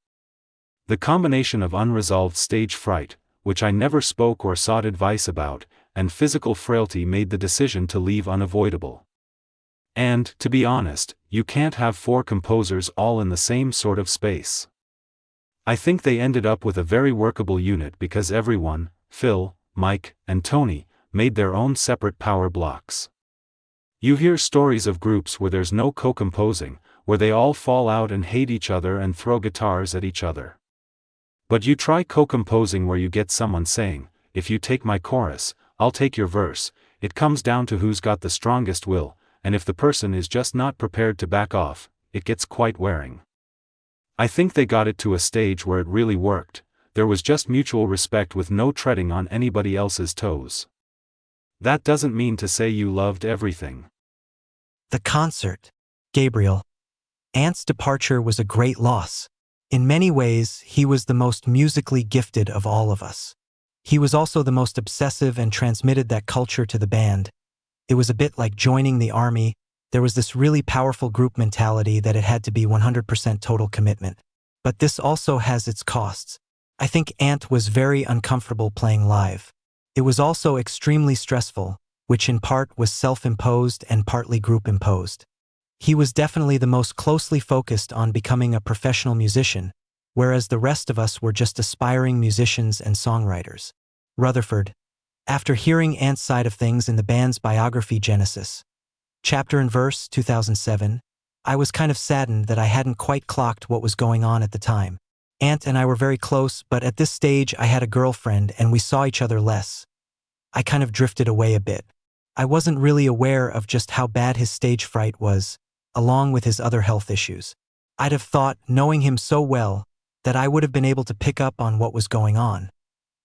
The combination of unresolved stage fright, which I never spoke or sought advice about, and physical frailty made the decision to leave unavoidable. And, to be honest, you can't have 4 composers all in the same sort of space. I think they ended up with a very workable unit because everyone, Phil, Mike, and Tony, made their own separate power blocks. You hear stories of groups where there's no co-composing, where they all fall out and hate each other and throw guitars at each other. But you try co-composing where you get someone saying, if you take my chorus, I'll take your verse, it comes down to who's got the strongest will, and if the person is just not prepared to back off, it gets quite wearing. I think they got it to a stage where it really worked, there was just mutual respect with no treading on anybody else's toes. That doesn't mean to say you loved everything. The concert. Gabriel. Ant's departure was a great loss. In many ways, he was the most musically gifted of all of us. He was also the most obsessive and transmitted that culture to the band. It was a bit like joining the army. There was this really powerful group mentality that it had to be 100% total commitment. But this also has its costs. I think Ant was very uncomfortable playing live. It was also extremely stressful, which in part was self-imposed and partly group-imposed. He was definitely the most closely focused on becoming a professional musician, whereas the rest of us were just aspiring musicians and songwriters. Rutherford. After hearing Ant's side of things in the band's biography Genesis, Chapter and Verse, 2007, I was kind of saddened that I hadn't quite clocked what was going on at the time. Ant and I were very close, but at this stage I had a girlfriend and we saw each other less. I kind of drifted away a bit. I wasn't really aware of just how bad his stage fright was, along with his other health issues. I'd have thought, knowing him so well, that I would have been able to pick up on what was going on.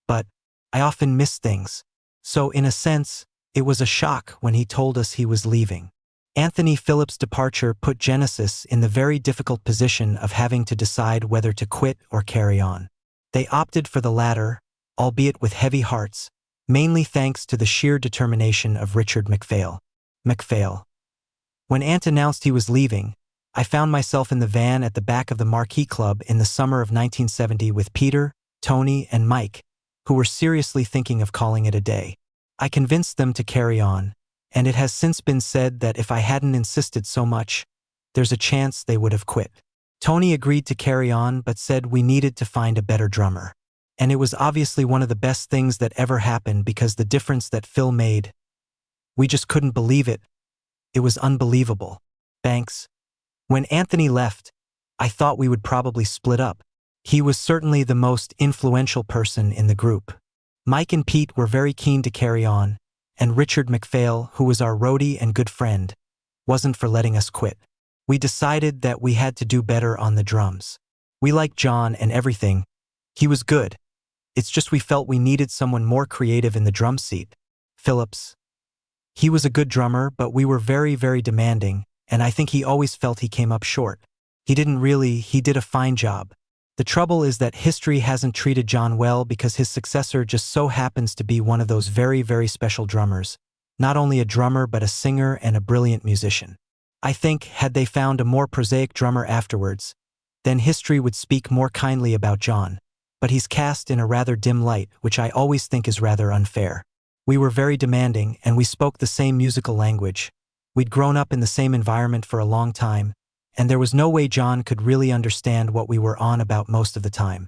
But I often miss things. So in a sense, it was a shock when he told us he was leaving. Anthony Phillips' departure put Genesis in the very difficult position of having to decide whether to quit or carry on. They opted for the latter, albeit with heavy hearts, mainly thanks to the sheer determination of Richard MacPhail. When Ant announced he was leaving, I found myself in the van at the back of the Marquee Club in the summer of 1970 with Peter, Tony, and Mike, who were seriously thinking of calling it a day. I convinced them to carry on, and it has since been said that if I hadn't insisted so much, there's a chance they would have quit. Tony agreed to carry on but said we needed to find a better drummer. And it was obviously one of the best things that ever happened because the difference that Phil made, we just couldn't believe it. It was unbelievable. Thanks. When Anthony left, I thought we would probably split up. He was certainly the most influential person in the group. Mike and Pete were very keen to carry on, and Richard MacPhail, who was our roadie and good friend, wasn't for letting us quit. We decided that we had to do better on the drums. We liked John and everything. He was good. It's just we felt we needed someone more creative in the drum seat. Phillips. He was a good drummer, but we were very, very demanding, and I think he always felt he came up short. He did a fine job. The trouble is that history hasn't treated John well because his successor just so happens to be one of those very, very special drummers. Not only a drummer, but a singer and a brilliant musician. I think, had they found a more prosaic drummer afterwards, then history would speak more kindly about John. But he's cast in a rather dim light, which I always think is rather unfair. We were very demanding, and we spoke the same musical language. We'd grown up in the same environment for a long time, and there was no way John could really understand what we were on about most of the time.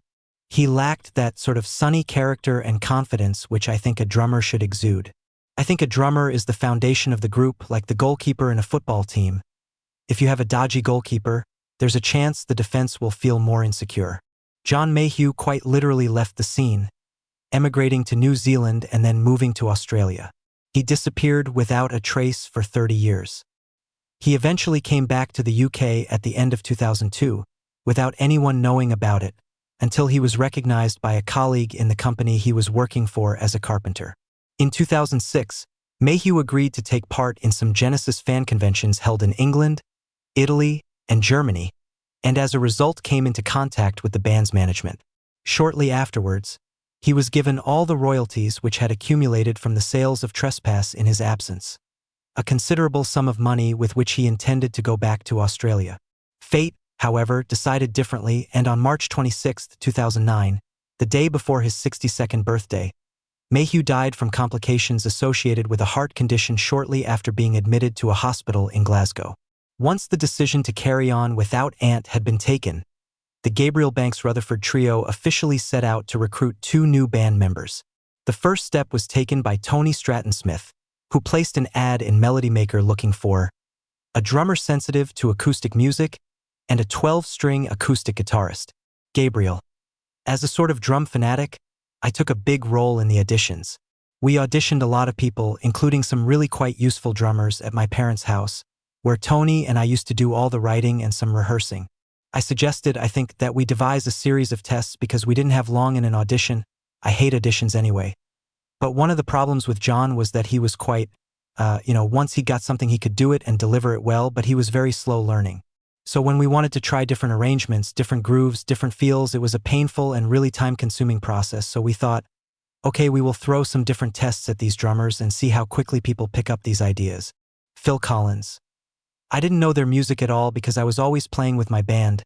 He lacked that sort of sunny character and confidence which I think a drummer should exude. I think a drummer is the foundation of the group, like the goalkeeper in a football team. If you have a dodgy goalkeeper, there's a chance the defense will feel more insecure. John Mayhew quite literally left the scene, emigrating to New Zealand and then moving to Australia. He disappeared without a trace for 30 years. He eventually came back to the UK at the end of 2002, without anyone knowing about it, until he was recognized by a colleague in the company he was working for as a carpenter. In 2006, Mayhew agreed to take part in some Genesis fan conventions held in England, Italy, and Germany, and as a result came into contact with the band's management. Shortly afterwards, he was given all the royalties which had accumulated from the sales of TRESPASS in his absence, a considerable sum of money with which he intended to go back to Australia. Fate, however, decided differently, and on March 26, 2009, the day before his 62nd birthday, Mayhew died from complications associated with a heart condition shortly after being admitted to a hospital in Glasgow. Once the decision to carry on without Ant had been taken, the Gabriel Banks Rutherford Trio officially set out to recruit 2 new band members. The first step was taken by Tony Stratton-Smith, who placed an ad in Melody Maker looking for a drummer sensitive to acoustic music and a 12-string acoustic guitarist. Gabriel. As a sort of drum fanatic, I took a big role in the auditions. We auditioned a lot of people, including some really quite useful drummers at my parents' house, where Tony and I used to do all the writing and some rehearsing. I suggested, I think, that we devise a series of tests because we didn't have long in an audition. I hate auditions anyway. But one of the problems with John was that he was quite, once he got something he could do it and deliver it well, but he was very slow learning. So when we wanted to try different arrangements, different grooves, different feels, it was a painful and really time-consuming process. So we thought, okay, we will throw some different tests at these drummers and see how quickly people pick up these ideas. Phil Collins. I didn't know their music at all because I was always playing with my band,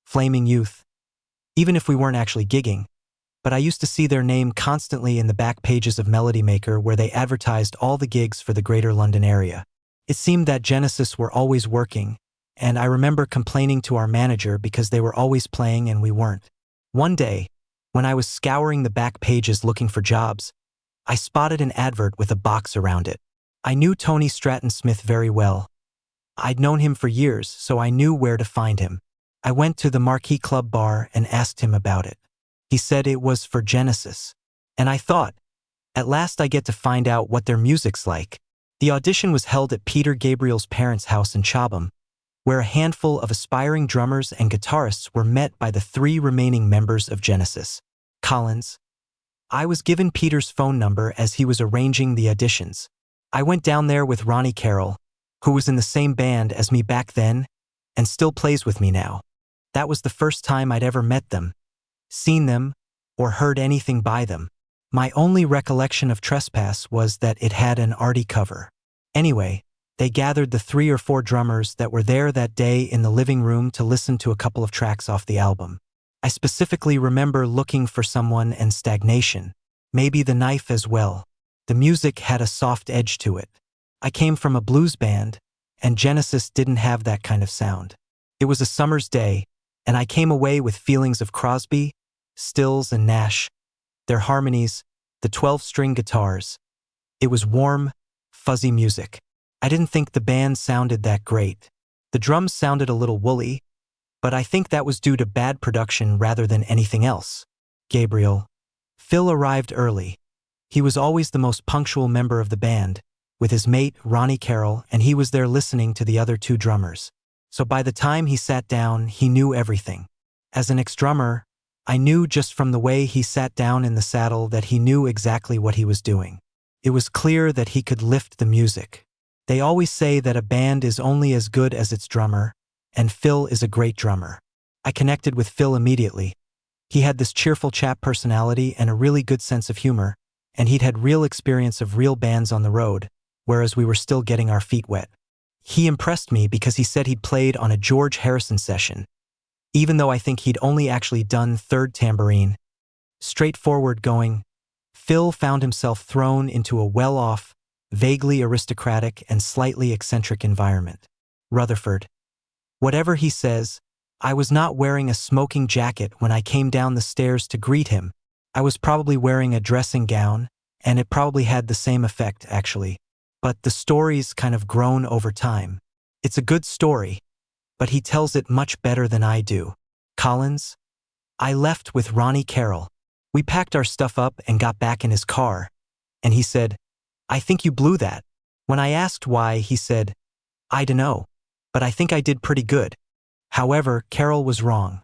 Flaming Youth, even if we weren't actually gigging. But I used to see their name constantly in the back pages of Melody Maker where they advertised all the gigs for the Greater London area. It seemed that Genesis were always working, and I remember complaining to our manager because they were always playing and we weren't. One day, when I was scouring the back pages looking for jobs, I spotted an advert with a box around it. I knew Tony Stratton-Smith very well. I'd known him for years, so I knew where to find him. I went to the Marquee Club bar and asked him about it. He said it was for Genesis. And I thought, at last I get to find out what their music's like. The audition was held at Peter Gabriel's parents' house in Chobham, where a handful of aspiring drummers and guitarists were met by the 3 remaining members of Genesis. Collins. I was given Peter's phone number as he was arranging the auditions. I went down there with Ronnie Carroll, who was in the same band as me back then and still plays with me now. That was the first time I'd ever met them, seen them, or heard anything by them. My only recollection of Trespass was that it had an arty cover. Anyway, they gathered the 3 or 4 drummers that were there that day in the living room to listen to a couple of tracks off the album. I specifically remember looking for someone and stagnation, maybe the knife as well. The music had a soft edge to it. I came from a blues band, and Genesis didn't have that kind of sound. It was a summer's day, and I came away with feelings of Crosby, Stills, and Nash, their harmonies, the 12-string guitars. It was warm, fuzzy music. I didn't think the band sounded that great. The drums sounded a little woolly, but I think that was due to bad production rather than anything else. Gabriel. Phil arrived early. He was always the most punctual member of the band, with his mate, Ronnie Carroll, and he was there listening to the other 2 drummers. So by the time he sat down, he knew everything. As an ex-drummer, I knew just from the way he sat down in the saddle that he knew exactly what he was doing. It was clear that he could lift the music. They always say that a band is only as good as its drummer, and Phil is a great drummer. I connected with Phil immediately. He had this cheerful chap personality and a really good sense of humor, and he'd had real experience of real bands on the road, whereas we were still getting our feet wet. He impressed me because he said he'd played on a George Harrison session, even though I think he'd only actually done third tambourine. Straightforward going, Phil found himself thrown into a well-off, vaguely aristocratic and slightly eccentric environment. Rutherford. Whatever he says, I was not wearing a smoking jacket when I came down the stairs to greet him. I was probably wearing a dressing gown, and it probably had the same effect, actually. But the story's kind of grown over time. It's a good story, but he tells it much better than I do. Collins? I left with Ronnie Carroll. We packed our stuff up and got back in his car, and he said, I think you blew that. When I asked why, he said, I dunno, but I think I did pretty good. However, Carroll was wrong.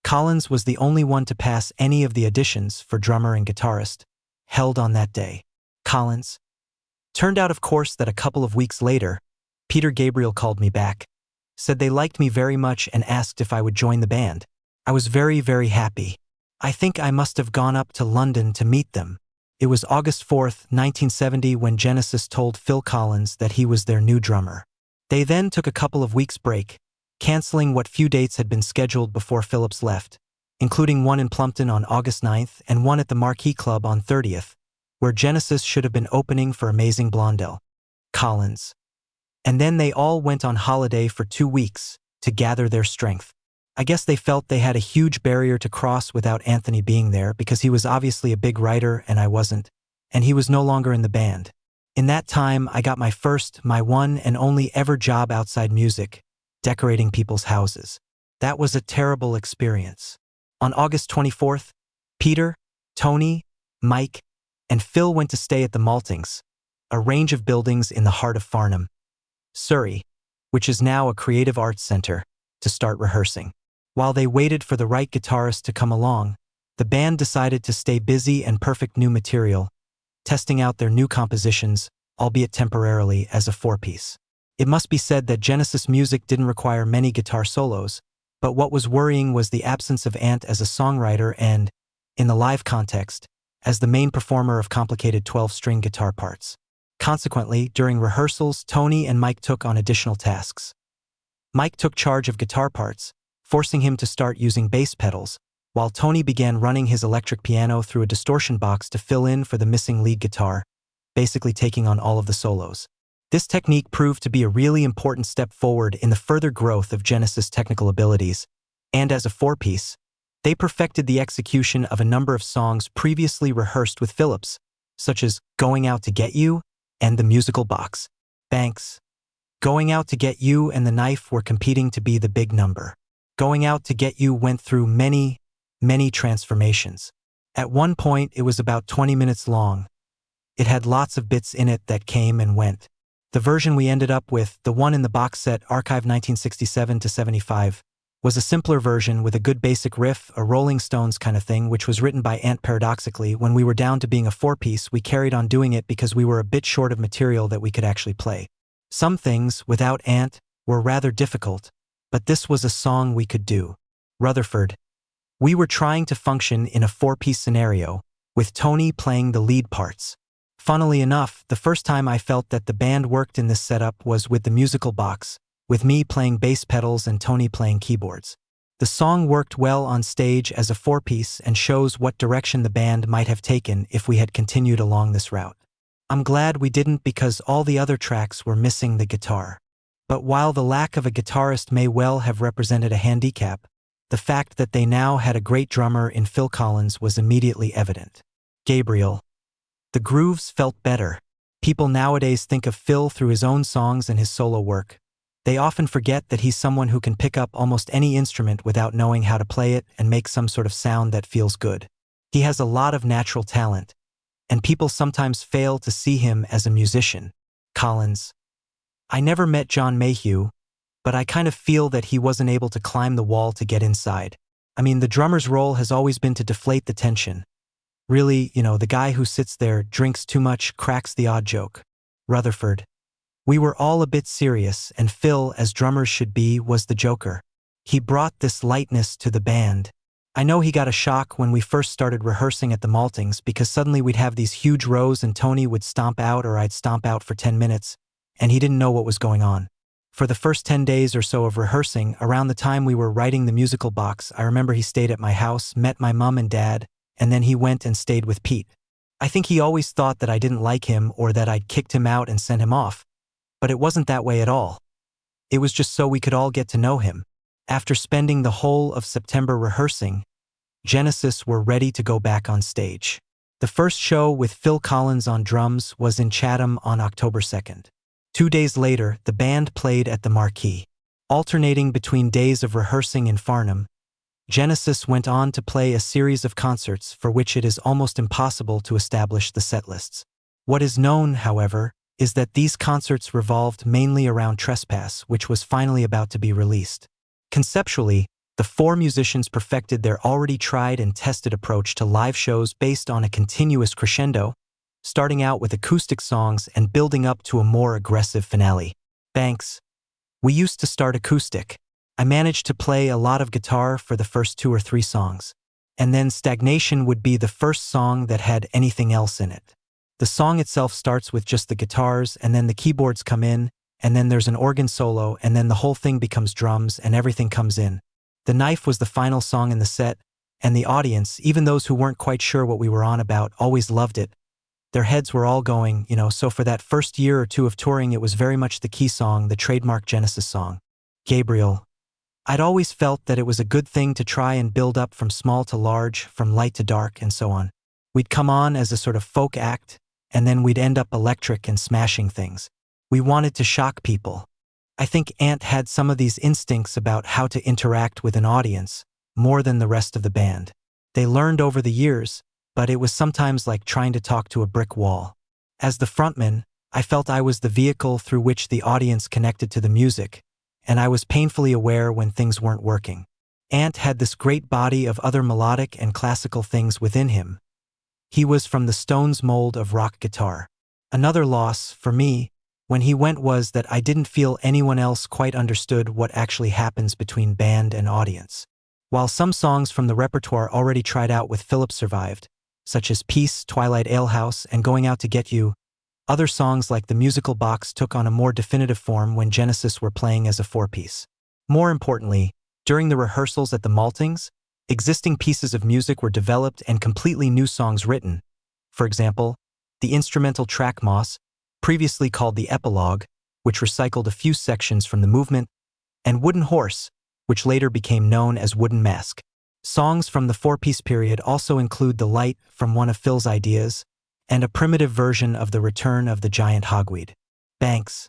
Collins was the only one to pass any of the auditions for drummer and guitarist, held on that day. Collins. Turned out, of course, that a couple of weeks later, Peter Gabriel called me back, said they liked me very much and asked if I would join the band. I was very, very happy. I think I must have gone up to London to meet them. It was August 4th, 1970 when Genesis told Phil Collins that he was their new drummer. They then took a couple of weeks' break, canceling what few dates had been scheduled before Phillips left, including one in Plumpton on August 9th and one at the Marquee Club on 30th, where Genesis should have been opening for Amazing Blondell. Collins. And then they all went on holiday for 2 weeks to gather their strength. I guess they felt they had a huge barrier to cross without Anthony being there because he was obviously a big writer and I wasn't, and he was no longer in the band. In that time, I got my one and only ever job outside music, decorating people's houses. That was a terrible experience. On August 24th, Peter, Tony, Mike, and Phil went to stay at the Maltings, a range of buildings in the heart of Farnham, Surrey, which is now a creative arts center, to start rehearsing. While they waited for the right guitarist to come along, the band decided to stay busy and perfect new material, testing out their new compositions, albeit temporarily, as a 4-piece. It must be said that Genesis music didn't require many guitar solos, but what was worrying was the absence of Ant as a songwriter and, in the live context, as the main performer of complicated 12-string guitar parts. Consequently, during rehearsals, Tony and Mike took on additional tasks. Mike took charge of guitar parts, forcing him to start using bass pedals, while Tony began running his electric piano through a distortion box to fill in for the missing lead guitar, basically taking on all of the solos. This technique proved to be a really important step forward in the further growth of Genesis' technical abilities, and as a 4-piece, they perfected the execution of a number of songs previously rehearsed with Phillips, such as Going Out to Get You and The Musical Box. Banks. Going Out to Get You and The Knife were competing to be the big number. Going Out to Get You went through many transformations. At one point, it was about 20 minutes long. It had lots of bits in it that came and went. The version we ended up with, the one in the box set Archive 1967-75, was a simpler version with a good basic riff, a Rolling Stones kind of thing, which was written by Ant. Paradoxically, when we were down to being a 4-piece, we carried on doing it because we were a bit short of material that we could actually play. Some things, without Ant, were rather difficult, but this was a song we could do. Rutherford. We were trying to function in a four-piece scenario, with Tony playing the lead parts. Funnily enough, the first time I felt that the band worked in this setup was with the musical box, with me playing bass pedals and Tony playing keyboards. The song worked well on stage as a four-piece and shows what direction the band might have taken if we had continued along this route. I'm glad we didn't because all the other tracks were missing the guitar. But while the lack of a guitarist may well have represented a handicap, the fact that they now had a great drummer in Phil Collins was immediately evident. Gabriel. The grooves felt better. People nowadays think of Phil through his own songs and his solo work. They often forget that he's someone who can pick up almost any instrument without knowing how to play it and make some sort of sound that feels good. He has a lot of natural talent, and people sometimes fail to see him as a musician. Collins. I never met John Mayhew, but I kind of feel that he wasn't able to climb the wall to get inside. I mean, the drummer's role has always been to deflate the tension. Really, the guy who sits there, drinks too much, cracks the odd joke. Rutherford. We were all a bit serious, and Phil, as drummers should be, was the joker. He brought this lightness to the band. I know he got a shock when we first started rehearsing at the Maltings because suddenly we'd have these huge rows and Tony would stomp out or I'd stomp out for 10 minutes, and he didn't know what was going on. For the first 10 days or so of rehearsing, around the time we were writing the musical box, I remember he stayed at my house, met my mom and dad, and then he went and stayed with Pete. I think he always thought that I didn't like him or that I'd kicked him out and sent him off, but it wasn't that way at all. It was just so we could all get to know him. After spending the whole of September rehearsing, Genesis were ready to go back on stage. The first show with Phil Collins on drums was in Chatham on October 2nd. 2 days later, the band played at the Marquee. Alternating between days of rehearsing in Farnham, Genesis went on to play a series of concerts for which it is almost impossible to establish the set lists. What is known, however, is that these concerts revolved mainly around Trespass, which was finally about to be released. Conceptually, the four musicians perfected their already tried and tested approach to live shows based on a continuous crescendo, starting out with acoustic songs and building up to a more aggressive finale. Banks. We used to start acoustic. I managed to play a lot of guitar for the first 2 or 3 songs, and then Stagnation would be the first song that had anything else in it. The song itself starts with just the guitars, and then the keyboards come in, and then there's an organ solo, and then the whole thing becomes drums and everything comes in. The Knife was the final song in the set, and the audience, even those who weren't quite sure what we were on about, always loved it. Their heads were all going, so for that first year or 2 of touring it was very much the key song, the trademark Genesis song. Gabriel. I'd always felt that it was a good thing to try and build up from small to large, from light to dark, and so on. We'd come on as a sort of folk act, and then we'd end up electric and smashing things. We wanted to shock people. I think Ant had some of these instincts about how to interact with an audience, more than the rest of the band. They learned over the years, but it was sometimes like trying to talk to a brick wall. As the frontman, I felt I was the vehicle through which the audience connected to the music, and I was painfully aware when things weren't working. Ant had this great body of other melodic and classical things within him. He was from the Stones mold of rock guitar. Another loss, for me, when he went was that I didn't feel anyone else quite understood what actually happens between band and audience. While some songs from the repertoire already tried out with Philip survived, such as Peace, Twilight Alehouse, and Going Out to Get You, other songs like the musical box took on a more definitive form when Genesis were playing as a four-piece. More importantly, during the rehearsals at the Maltings, existing pieces of music were developed and completely new songs written. For example, the instrumental track Moss, previously called the Epilogue, which recycled a few sections from the movement, and Wooden Horse, which later became known as Wooden Mask. Songs from the four-piece period also include The Light from one of Phil's ideas, and a primitive version of The Return of the Giant Hogweed. Banks.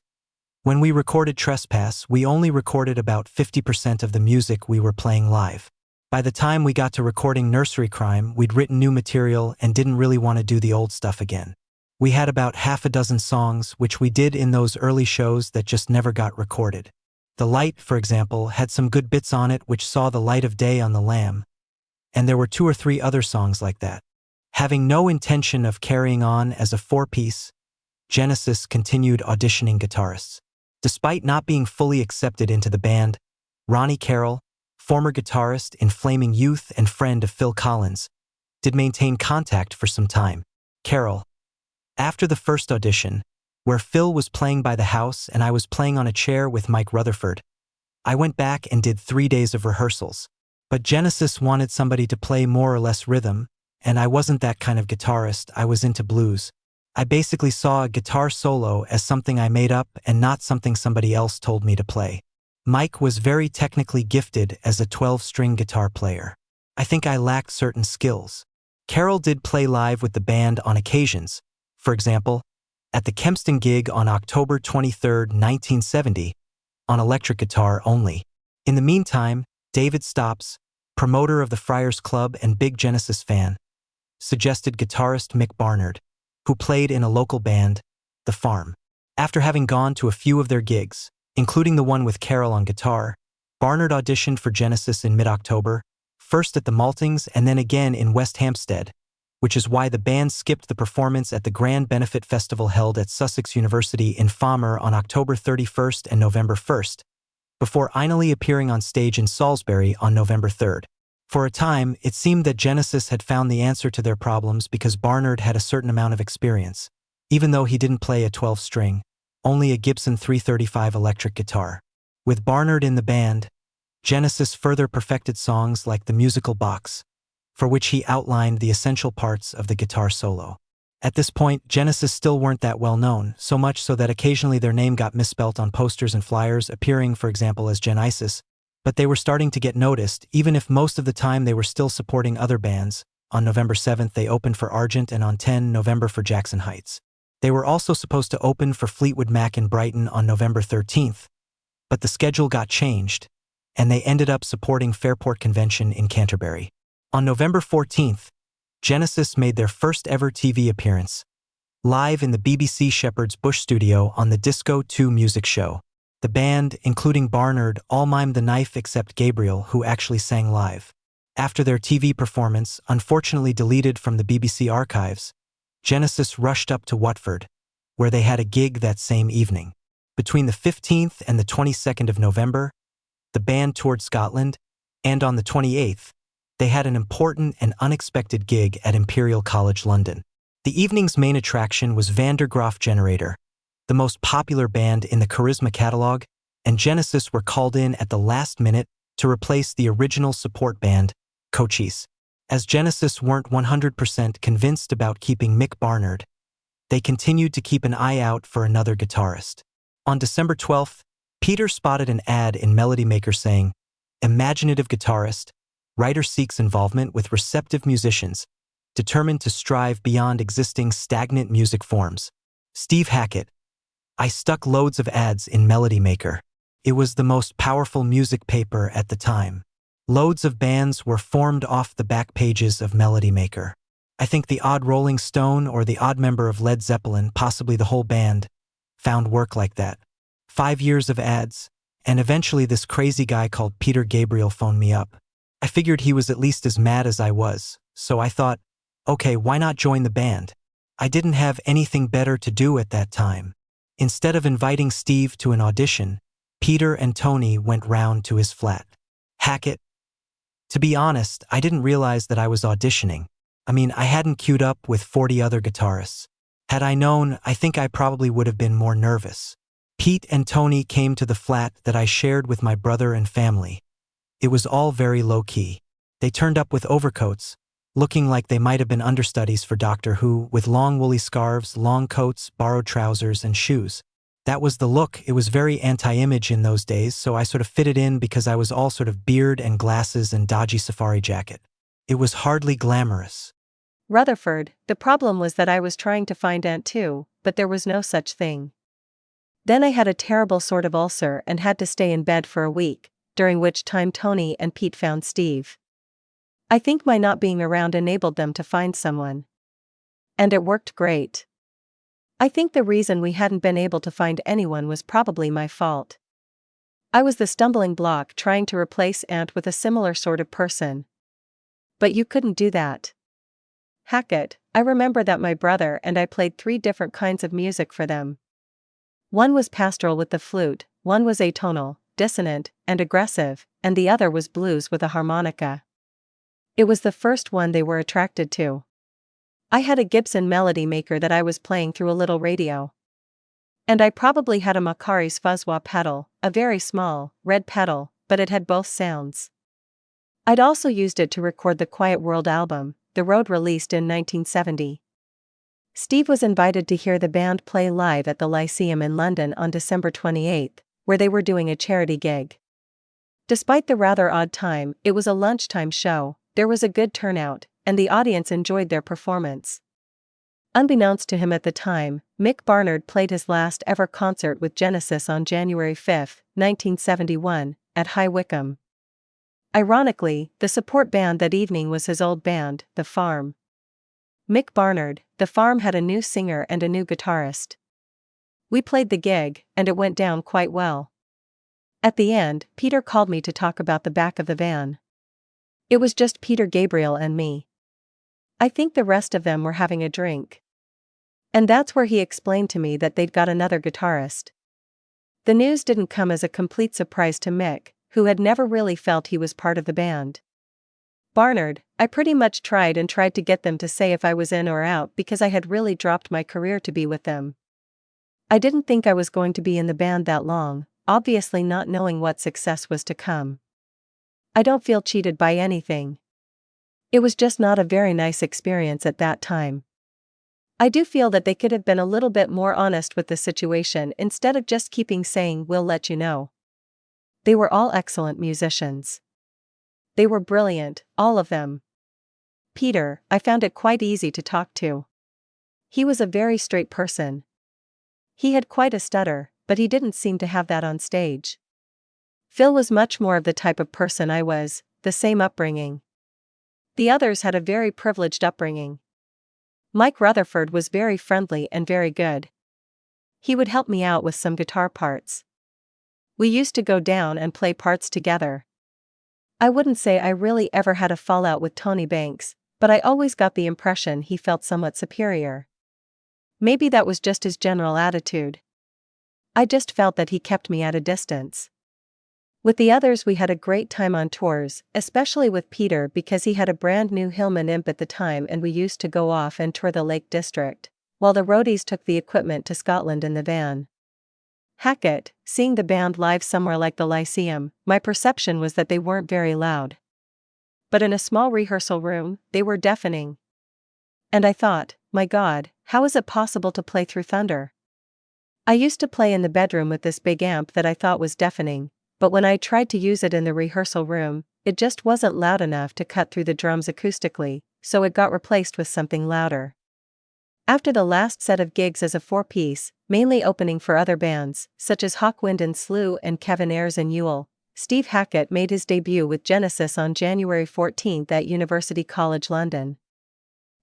When we recorded Trespass, we only recorded about 50% of the music we were playing live. By the time we got to recording Nursery Crime, we'd written new material and didn't really want to do the old stuff again. We had about half a dozen songs, which we did in those early shows that just never got recorded. The Light, for example, had some good bits on it which saw the light of day on the Lamb, and there were 2 or 3 other songs like that. Having no intention of carrying on as a four-piece, Genesis continued auditioning guitarists. Despite not being fully accepted into the band, Ronnie Carroll, former guitarist in Flaming Youth and friend of Phil Collins, did maintain contact for some time. Carroll, after the first audition, where Phil was playing by the house and I was playing on a chair with Mike Rutherford, I went back and did 3 days of rehearsals. But Genesis wanted somebody to play more or less rhythm, and I wasn't that kind of guitarist. I was into blues. I basically saw a guitar solo as something I made up and not something somebody else told me to play. Mike was very technically gifted as a 12-string guitar player. I think I lacked certain skills. Carroll did play live with the band on occasions. For example, at the Kempston gig on October 23, 1970, on electric guitar only. In the meantime, David Stopps, promoter of the Friars Club and big Genesis fan, suggested guitarist Mick Barnard, who played in a local band, The Farm. After having gone to a few of their gigs, including the one with Carroll on guitar, Barnard auditioned for Genesis in mid-October, first at the Maltings and then again in West Hampstead, which is why the band skipped the performance at the Grand Benefit Festival held at Sussex University in Falmer on October 31st and November 1st, before finally appearing on stage in Salisbury on November 3rd. For a time, it seemed that Genesis had found the answer to their problems because Barnard had a certain amount of experience, even though he didn't play a 12-string, only a Gibson 335 electric guitar. With Barnard in the band, Genesis further perfected songs like The Musical Box, for which he outlined the essential parts of the guitar solo. At this point, Genesis still weren't that well known, so much so that occasionally their name got misspelt on posters and flyers, appearing, for example, as Genesis, but they were starting to get noticed, even if most of the time they were still supporting other bands. On November 7th, they opened for Argent, and on 10 November for Jackson Heights. They were also supposed to open for Fleetwood Mac in Brighton on November 13th, but the schedule got changed, and they ended up supporting Fairport Convention in Canterbury. On November 14th, Genesis made their first ever TV appearance, live in the BBC Shepherd's Bush studio on the Disco 2 music show. The band, including Barnard, all mimed the knife except Gabriel, who actually sang live. After their TV performance, unfortunately deleted from the BBC archives, Genesis rushed up to Watford, where they had a gig that same evening. Between the 15th and the 22nd of November, the band toured Scotland, and on the 28th, they had an important and unexpected gig at Imperial College London. The evening's main attraction was Van der Graaf Generator, the most popular band in the Charisma catalog, and Genesis were called in at the last minute to replace the original support band, Cochise. As Genesis weren't 100% convinced about keeping Mick Barnard, they continued to keep an eye out for another guitarist. On December 12th, Peter spotted an ad in Melody Maker saying, "Imaginative guitarist, writer seeks involvement with receptive musicians, determined to strive beyond existing stagnant music forms. Steve Hackett." I stuck loads of ads in Melody Maker. It was the most powerful music paper at the time. Loads of bands were formed off the back pages of Melody Maker. I think the odd Rolling Stone or the odd member of Led Zeppelin, possibly the whole band, found work like that. 5 years of ads, and eventually this crazy guy called Peter Gabriel phoned me up. I figured he was at least as mad as I was, so I thought, okay, why not join the band? I didn't have anything better to do at that time. Instead of inviting Steve to an audition, Peter and Tony went round to his flat. Hackett. To be honest, I didn't realize that I was auditioning. I hadn't queued up with 40 other guitarists. Had I known, I think I probably would have been more nervous. Pete and Tony came to the flat that I shared with my brother and family. It was all very low-key. They turned up with overcoats, looking like they might have been understudies for Doctor Who, with long woolly scarves, long coats, borrowed trousers, and shoes. That was the look. It was very anti-image in those days, so I sort of fitted in because I was all sort of beard and glasses and dodgy safari jacket. It was hardly glamorous. Rutherford, the problem was that I was trying to find Aunt 2, but there was no such thing. Then I had a terrible sort of ulcer and had to stay in bed for a week, during which time Tony and Pete found Steve. I think my not being around enabled them to find someone. And it worked great. I think the reason we hadn't been able to find anyone was probably my fault. I was the stumbling block trying to replace Aunt with a similar sort of person. But you couldn't do that. Hackett, I remember that my brother and I played 3 different kinds of music for them. One was pastoral with the flute, one was atonal, dissonant, and aggressive, and the other was blues with a harmonica. It was the first one they were attracted to. I had a Gibson melody maker that I was playing through a little radio. And I probably had a Macari's Fuzzwah pedal, a very small, red pedal, but it had both sounds. I'd also used it to record the Quiet World album, The Road, released in 1970. Steve was invited to hear the band play live at the Lyceum in London on December 28, where they were doing a charity gig. Despite the rather odd time, it was a lunchtime show, there was a good turnout, and the audience enjoyed their performance. Unbeknownst to him at the time, Mick Barnard played his last ever concert with Genesis on January 5, 1971, at High Wycombe. Ironically, the support band that evening was his old band, The Farm. Mick Barnard, The Farm had a new singer and a new guitarist. We played the gig, and it went down quite well. At the end, Peter called me to talk about the back of the van. It was just Peter, Gabriel, and me. I think the rest of them were having a drink. And that's where he explained to me that they'd got another guitarist. The news didn't come as a complete surprise to Mick, who had never really felt he was part of the band. Barnard, I pretty much tried to get them to say if I was in or out because I had really dropped my career to be with them. I didn't think I was going to be in the band that long, obviously not knowing what success was to come. I don't feel cheated by anything. It was just not a very nice experience at that time. I do feel that they could have been a little bit more honest with the situation instead of just keeping saying we'll let you know. They were all excellent musicians. They were brilliant, all of them. Peter, I found it quite easy to talk to. He was a very straight person. He had quite a stutter, but he didn't seem to have that on stage. Phil was much more of the type of person I was, the same upbringing. The others had a very privileged upbringing. Mike Rutherford was very friendly and very good. He would help me out with some guitar parts. We used to go down and play parts together. I wouldn't say I really ever had a fallout with Tony Banks, but I always got the impression he felt somewhat superior. Maybe that was just his general attitude. I just felt that he kept me at a distance. With the others we had a great time on tours, especially with Peter because he had a brand new Hillman imp at the time and we used to go off and tour the Lake District, while the roadies took the equipment to Scotland in the van. Hackett, seeing the band live somewhere like the Lyceum, my perception was that they weren't very loud. But in a small rehearsal room, they were deafening. And I thought, my God, how is it possible to play through thunder? I used to play in the bedroom with this big amp that I thought was deafening, but when I tried to use it in the rehearsal room, it just wasn't loud enough to cut through the drums acoustically, so it got replaced with something louder. After the last set of gigs as a four-piece, mainly opening for other bands, such as Hawkwind and Slew and Kevin Ayers and Ewell, Steve Hackett made his debut with Genesis on January 14 at University College London.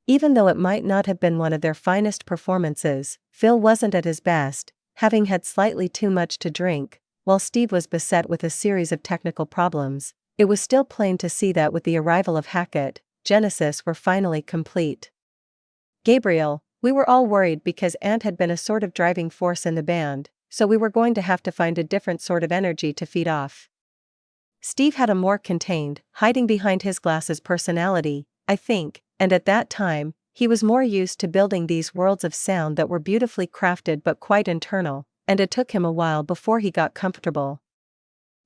Even though it might not have been one of their finest performances, Phil wasn't at his best, having had slightly too much to drink, while Steve was beset with a series of technical problems. It was still plain to see that with the arrival of Hackett, Genesis were finally complete. Gabriel, we were all worried because Ant had been a sort of driving force in the band, so we were going to have to find a different sort of energy to feed off. Steve had a more contained, hiding behind his glasses personality, I think, and at that time, he was more used to building these worlds of sound that were beautifully crafted but quite internal, and it took him a while before he got comfortable.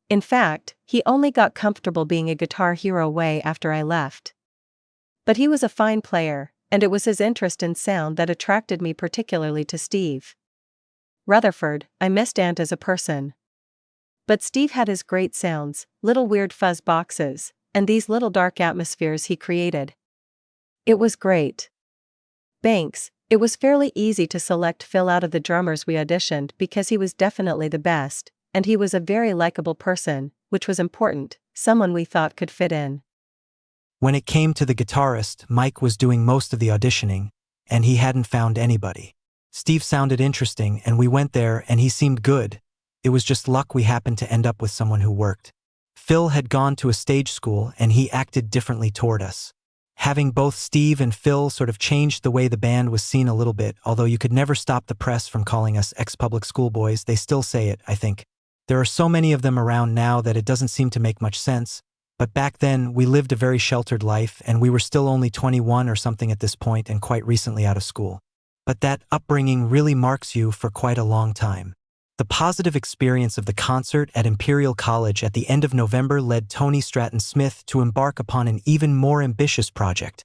In fact, he only got comfortable being a guitar hero way after I left. But he was a fine player, and it was his interest in sound that attracted me particularly to Steve. Rutherford, I missed Ant as a person. But Steve had his great sounds, little weird fuzz boxes, and these little dark atmospheres he created. It was great. Banks, it was fairly easy to select Phil out of the drummers we auditioned because he was definitely the best, and he was a very likable person, which was important, someone we thought could fit in. When it came to the guitarist, Mike was doing most of the auditioning, and he hadn't found anybody. Steve sounded interesting and we went there and he seemed good. It was just luck we happened to end up with someone who worked. Phil had gone to a stage school and he acted differently toward us. Having both Steve and Phil sort of changed the way the band was seen a little bit, although you could never stop the press from calling us ex-public school boys. They still say it, I think. There are so many of them around now that it doesn't seem to make much sense, but back then we lived a very sheltered life and we were still only 21 or something at this point and quite recently out of school. But that upbringing really marks you for quite a long time. The positive experience of the concert at Imperial College at the end of November led Tony Stratton Smith to embark upon an even more ambitious project,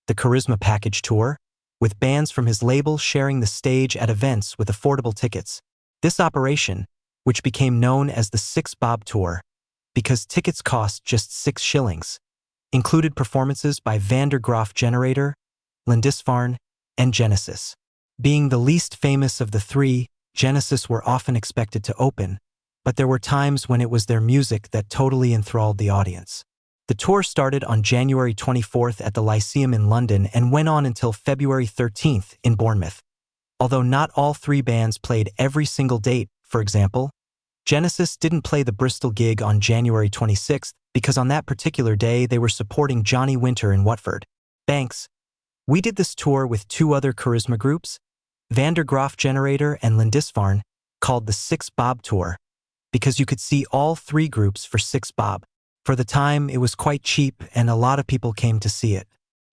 the Charisma Package Tour, with bands from his label sharing the stage at events with affordable tickets. This operation, which became known as the 6 Bob Tour, because tickets cost just 6 shillings, included performances by Van der Graaf Generator, Lindisfarne, and Genesis. Being the least famous of the three, Genesis were often expected to open, but there were times when it was their music that totally enthralled the audience. The tour started on January 24th at the Lyceum in London and went on until February 13th in Bournemouth. Although not all 3 bands played every single date, for example, Genesis didn't play the Bristol gig on January 26th because on that particular day they were supporting Johnny Winter in Watford. Thanks. We did this tour with 2 other charisma groups, Van der Graaf Generator and Lindisfarne, called the 6 Bob Tour, because you could see all 3 groups for 6 bob. For the time, it was quite cheap and a lot of people came to see it.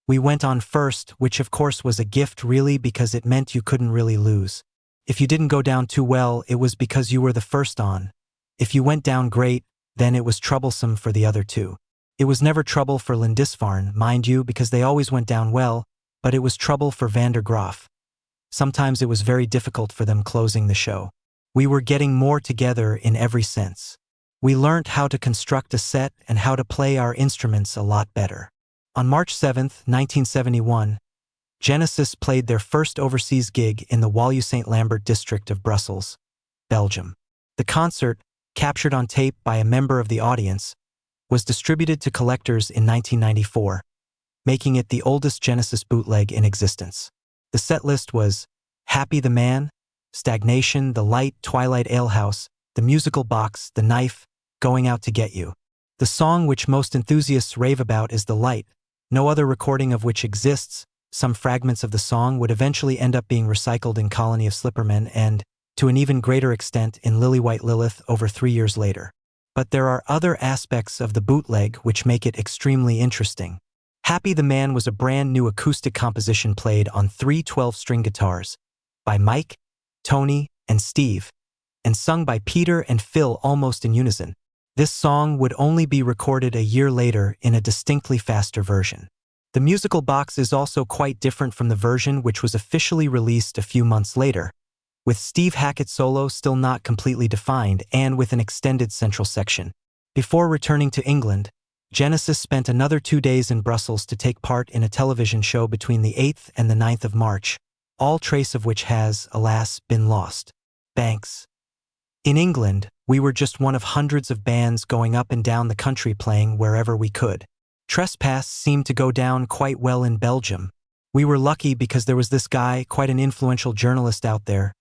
We went on first, which of course was a gift really because it meant you couldn't really lose. If you didn't go down too well, it was because you were the first on. If you went down great, then it was troublesome for the other 2. It was never trouble for Lindisfarne, mind you, because they always went down well, but it was trouble for Van der Graaf. Sometimes it was very difficult for them closing the show. We were getting more together in every sense. We learned how to construct a set and how to play our instruments a lot better. On March 7, 1971, Genesis played their first overseas gig in the Woluwe-Saint-Lambert district of Brussels, Belgium. The concert, captured on tape by a member of the audience, was distributed to collectors in 1994, making it the oldest Genesis bootleg in existence. The set list was Happy the Man, Stagnation, The Light, Twilight Alehouse, The Musical Box, The Knife, Going Out to Get You. The song which most enthusiasts rave about is The Light, no other recording of which exists. Some fragments of the song would eventually end up being recycled in Colony of Slippermen and, to an even greater extent, in Lily White Lilith over 3 years later. But there are other aspects of the bootleg which make it extremely interesting. Happy the Man was a brand new acoustic composition played on 3 12-string guitars by Mike, Tony, and Steve, and sung by Peter and Phil almost in unison. This song would only be recorded a year later in a distinctly faster version. The Musical Box is also quite different from the version which was officially released a few months later, with Steve Hackett's solo still not completely defined and with an extended central section. Before returning to England, Genesis spent another 2 days in Brussels to take part in a television show between the 8th and the 9th of March, all trace of which has, alas, been lost. Thanks. In England, we were just one of hundreds of bands going up and down the country playing wherever we could. TRESPASS seemed to go down quite well in Belgium. We were lucky because there was this guy, quite an influential journalist out there,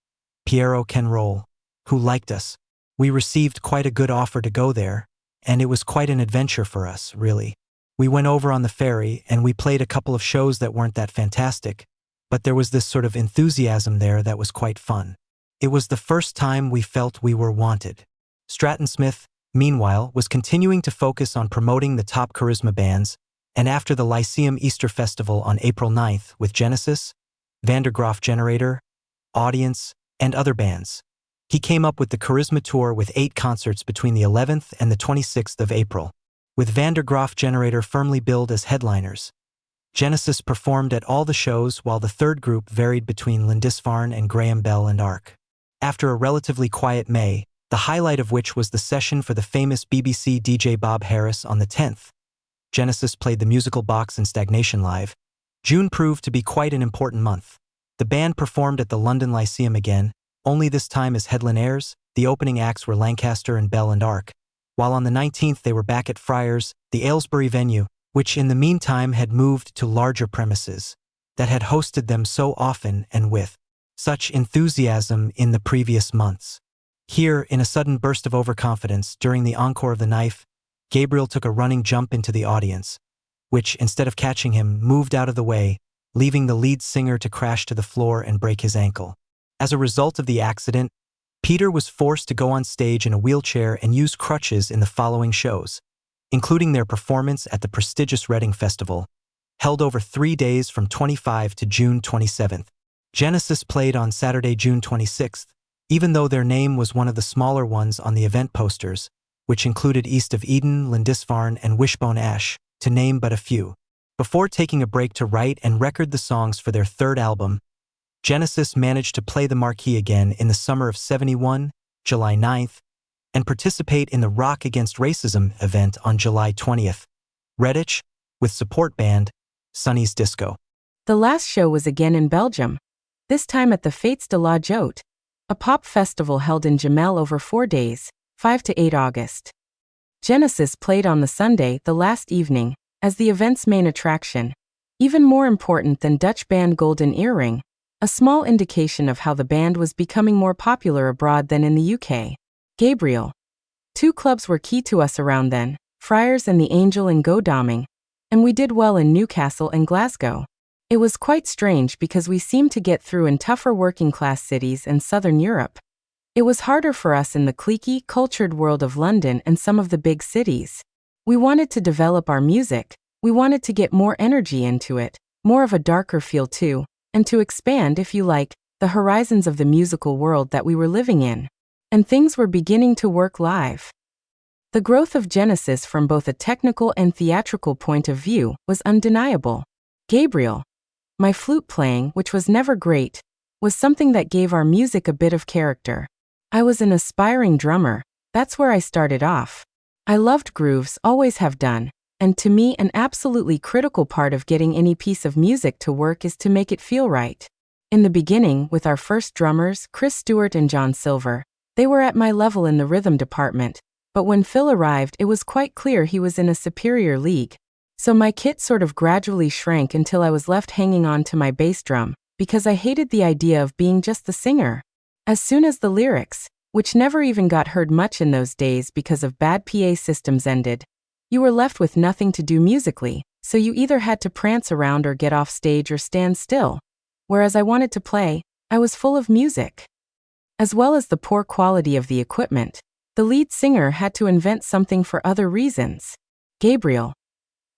Piero Kenroll, who liked us. We received quite a good offer to go there, and it was quite an adventure for us, really. We went over on the ferry and we played a couple of shows that weren't that fantastic, but there was this sort of enthusiasm there that was quite fun. It was the first time we felt we were wanted. Stratton Smith, meanwhile, was continuing to focus on promoting the top charisma bands, and after the Lyceum Easter Festival on April 9th with Genesis, Van der Graaf Generator, Audience, and other bands, he came up with the Charisma Tour with 8 concerts between the 11th and the 26th of April. With Van der Graaf Generator firmly billed as headliners, Genesis performed at all the shows while the third group varied between Lindisfarne and Graham Bell and Ark. After a relatively quiet May, the highlight of which was the session for the famous BBC DJ Bob Harris on the 10th, Genesis played the Musical Box and Stagnation live. June proved to be quite an important month. The band performed at the London Lyceum again, only this time as headliners. The opening acts were Lancaster and Bell and Ark, while on the 19th they were back at Friars, the Aylesbury venue, which in the meantime had moved to larger premises, that had hosted them so often and with such enthusiasm in the previous months. Here, in a sudden burst of overconfidence during the encore of The Knife, Gabriel took a running jump into the audience, which, instead of catching him, moved out of the way, leaving the lead singer to crash to the floor and break his ankle. As a result of the accident, Peter was forced to go on stage in a wheelchair and use crutches in the following shows, including their performance at the prestigious Reading Festival, held over 3 days from 25 to June 27th. Genesis played on Saturday, June 26th, even though their name was one of the smaller ones on the event posters, which included East of Eden, Lindisfarne, and Wishbone Ash, to name but a few. Before taking a break to write and record the songs for their third album, Genesis managed to play the marquee again in the summer of '71, July 9th, and participate in the Rock Against Racism event on July 20th, Redditch, with support band Sonny's Disco. The last show was again in Belgium, this time at the Fêtes de la Joie, a pop festival held in Jemelle over 4 days, 5 to 8 August. Genesis played on the Sunday, the last evening, as the event's main attraction. Even more important than Dutch band Golden Earring, a small indication of how the band was becoming more popular abroad than in the UK. Gabriel. 2 clubs were key to us around then, Friars and the Angel in Godalming, and we did well in Newcastle and Glasgow. It was quite strange because we seemed to get through in tougher working-class cities and Southern Europe. It was harder for us in the cliquey, cultured world of London and some of the big cities. We wanted to develop our music, we wanted to get more energy into it, more of a darker feel too, and to expand, if you like, the horizons of the musical world that we were living in. And things were beginning to work live. The growth of Genesis from both a technical and theatrical point of view was undeniable. Gabriel. My flute playing, which was never great, was something that gave our music a bit of character. I was an aspiring drummer, that's where I started off. I loved grooves, always have done, and to me an absolutely critical part of getting any piece of music to work is to make it feel right. In the beginning, with our first drummers, Chris Stewart and John Silver, they were at my level in the rhythm department, but when Phil arrived it was quite clear he was in a superior league. So my kit sort of gradually shrank until I was left hanging on to my bass drum, because I hated the idea of being just the singer. As soon as the lyrics, which never even got heard much in those days because of bad PA systems, ended, you were left with nothing to do musically, so you either had to prance around or get off stage or stand still. Whereas I wanted to play, I was full of music. As well as the poor quality of the equipment, the lead singer had to invent something for other reasons. Gabriel.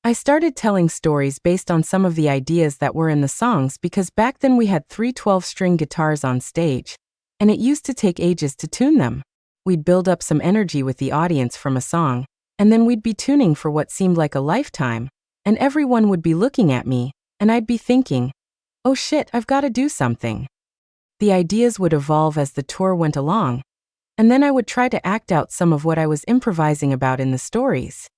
I started telling stories based on some of the ideas that were in the songs because back then we had 3 12-string guitars on stage, and it used to take ages to tune them. We'd build up some energy with the audience from a song, and then we'd be tuning for what seemed like a lifetime, and everyone would be looking at me, and I'd be thinking, oh shit, I've got to do something. The ideas would evolve as the tour went along, and then I would try to act out some of what I was improvising about in the stories.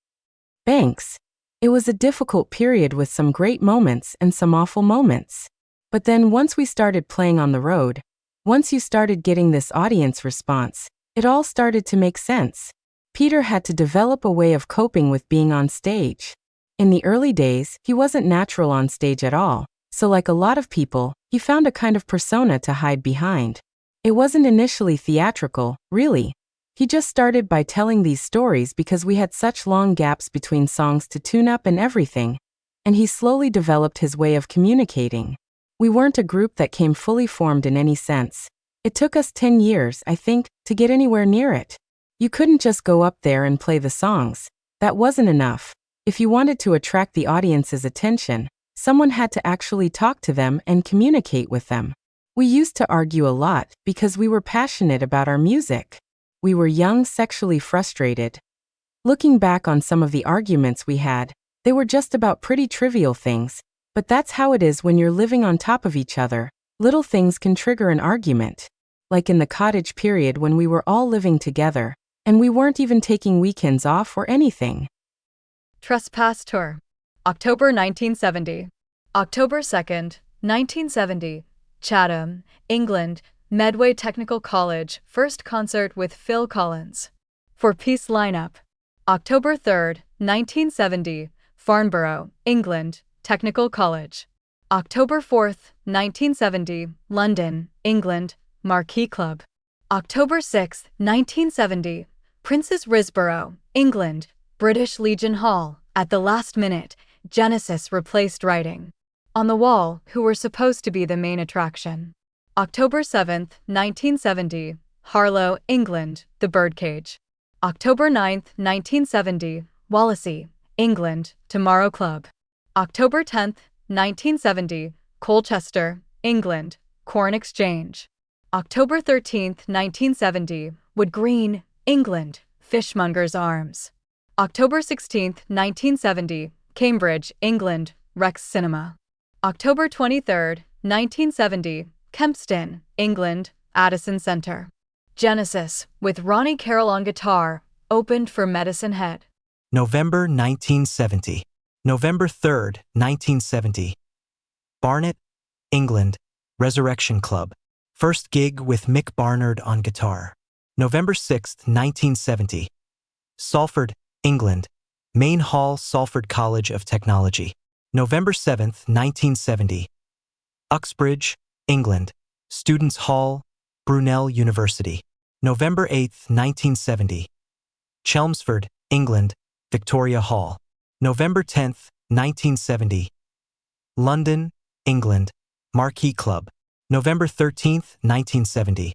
Thanks. It was a difficult period with some great moments and some awful moments. But then once we started playing on the road, once you started getting this audience response, it all started to make sense. Peter had to develop a way of coping with being on stage. In the early days, he wasn't natural on stage at all, so like a lot of people, he found a kind of persona to hide behind. It wasn't initially theatrical, really. He just started by telling these stories because we had such long gaps between songs to tune up and everything, and he slowly developed his way of communicating. We weren't a group that came fully formed in any sense. It took us 10 years, I think, to get anywhere near it. You couldn't just go up there and play the songs. That wasn't enough. If you wanted to attract the audience's attention, someone had to actually talk to them and communicate with them. We used to argue a lot because we were passionate about our music. We were young, sexually frustrated. Looking back on some of the arguments we had, they were just about pretty trivial things, but that's how it is when you're living on top of each other. Little things can trigger an argument. Like in the cottage period when we were all living together, and we weren't even taking weekends off or anything. TRESPASS Tour. October 1970. October 2nd, 1970. Chatham, England. Medway Technical College, first concert with Phil Collins. For Peace lineup. October 3rd, 1970, Farnborough, England, Technical College. October 4th, 1970, London, England, Marquee Club. October 6th, 1970, Prince's Risborough, England, British Legion Hall. At the last minute, Genesis replaced writing on the wall, who were supposed to be the main attraction. October 7, 1970, Harlow, England, The Birdcage. October 9, 1970, Wallasey, England, Tomorrow Club. October 10, 1970, Colchester, England, Corn Exchange. October 13, 1970, Wood Green, England, Fishmonger's Arms. October 16, 1970, Cambridge, England, Rex Cinema. October 23, 1970, Kempston, England, Addison Centre. Genesis, with Ronnie Carroll on guitar, opened for Medicine Head. November 1970. November 3, 1970. Barnet, England, Resurrection Club. First gig with Mick Barnard on guitar. November 6, 1970. Salford, England, Main Hall, Salford College of Technology. November 7, 1970. Uxbridge, England, Students' Hall, Brunel University. November 8, 1970. Chelmsford, England, Victoria Hall. November 10, 1970. London, England, Marquee Club. November 13, 1970.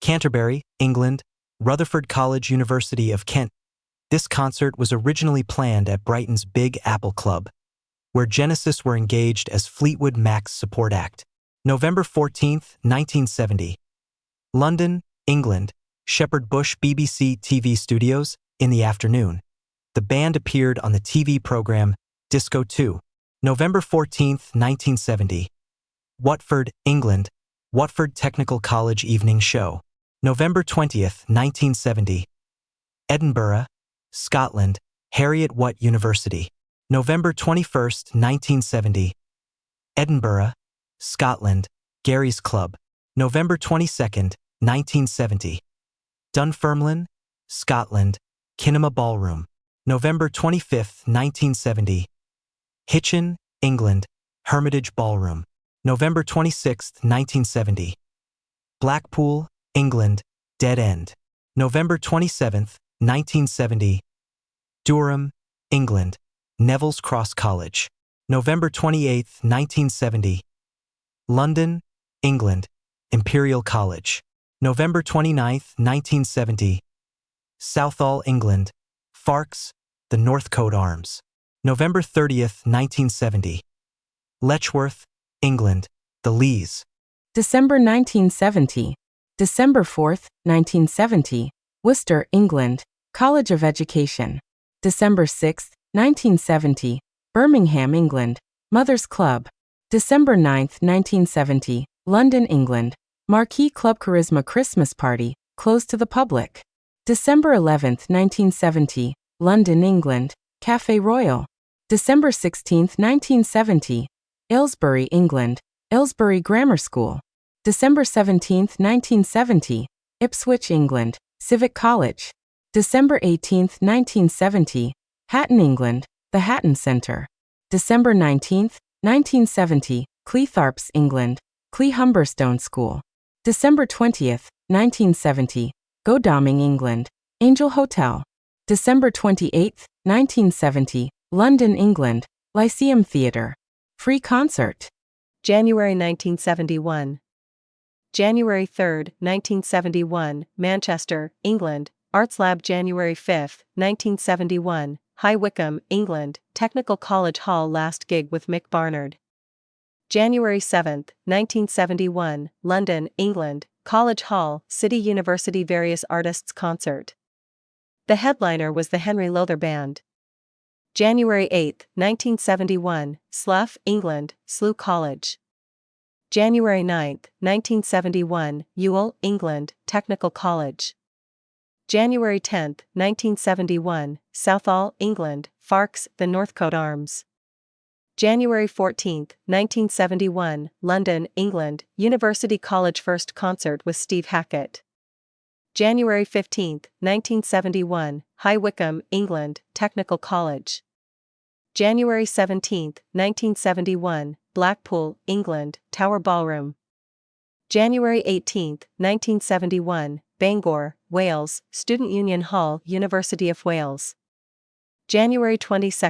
Canterbury, England, Rutherford College, University of Kent. This concert was originally planned at Brighton's Big Apple Club, where Genesis were engaged as Fleetwood Mac's support act. November 14, 1970. London, England, Shepherd Bush BBC TV Studios, in the afternoon. The band appeared on the TV program Disco 2. November 14, 1970. Watford, England, Watford Technical College Evening Show. November 20, 1970. Edinburgh, Scotland, Harriet Watt University. November 21, 1970. Edinburgh, Scotland, Gary's Club. November 22, 1970. Dunfermline, Scotland, Kinema Ballroom. November 25, 1970. Hitchin, England, Hermitage Ballroom. November 26, 1970. Blackpool, England, Dead End. November 27, 1970. Durham, England, Neville's Cross College. November 28, 1970. London, England, Imperial College. November 29, 1970. Southall, England, Farks, the Northcote Arms. November 30, 1970. Letchworth, England, the Lees. December 1970. December 4th, 1970. Worcester, England, College of Education. December 6th, 1970. Birmingham, England, Mother's Club. December 9th, 1970. London, England, Marquee Club Charisma Christmas Party, closed to the public. December 11th, 1970. London, England, Café Royal. December 16th, 1970. Aylesbury, England, Aylesbury Grammar School. December 17th, 1970. Ipswich, England, Civic College. December 18th, 1970. Hatton, England, the Hatton Centre. December 19th, 1970. Cleethorpes, England, Cleehumberstone School. December 20th, 1970. Godalming, England, Angel Hotel. December 28th, 1970. London, England, Lyceum Theatre. Free concert. January 1971. January 3, 1971, Manchester, England, Arts Lab. January 5, 1971, High Wycombe, England, Technical College Hall. Last gig with Mick Barnard. January 7, 1971, London, England, College Hall, City University. Various artists concert. The headliner was the Henry Lowther Band. January 8, 1971, Slough, England, Slough College. January 9, 1971, Ewell, England, Technical College. January 10, 1971, Southall, England, Farks, the Northcote Arms. January 14, 1971, London, England, University College. First concert with Steve Hackett. January 15, 1971, High Wycombe, England, Technical College. January 17, 1971, Blackpool, England, Tower Ballroom. January 18, 1971, Bangor, Wales, Student Union Hall, University of Wales. January 22,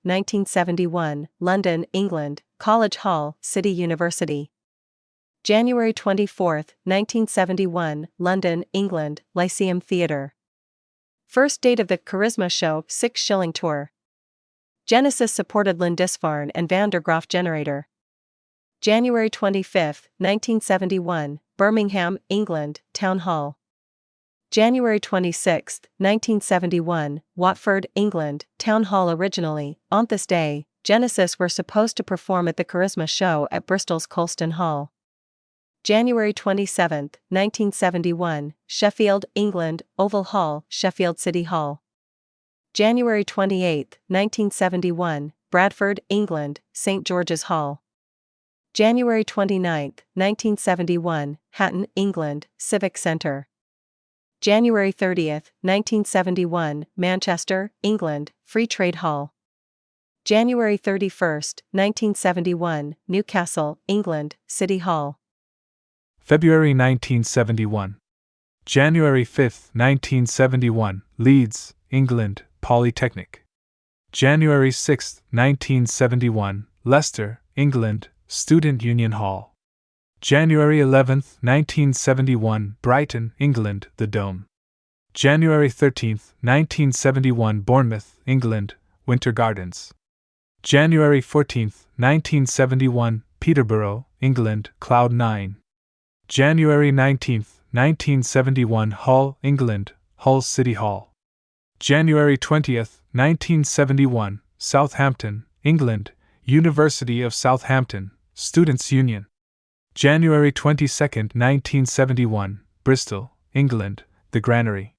1971, London, England, College Hall, City University. January 24, 1971, London, England, Lyceum Theatre. First date of the Charisma Show 6 Shilling Tour. Genesis supported Lindisfarne and Van der Graaf Generator. January 25, 1971, Birmingham, England, Town Hall. January 26, 1971, Watford, England, Town Hall. Originally, on this day, Genesis were supposed to perform at the Charisma Show at Bristol's Colston Hall. January 27, 1971, Sheffield, England, Oval Hall, Sheffield City Hall. January 28, 1971, Bradford, England, St. George's Hall. January 29, 1971, Hatton, England, Civic Centre. January 30, 1971, Manchester, England, Free Trade Hall. January 31, 1971, Newcastle, England, City Hall. February 1971. January 5, 1971, Leeds, England, Polytechnic. January 6, 1971, Leicester, England, Student Union Hall. January 11, 1971, Brighton, England, The Dome. January 13, 1971, Bournemouth, England, Winter Gardens. January 14, 1971, Peterborough, England, Cloud 9. January 19, 1971, Hull, England, Hull City Hall. January 20, 1971, Southampton, England, University of Southampton, Students' Union. January 22, 1971, Bristol, England, The Granary.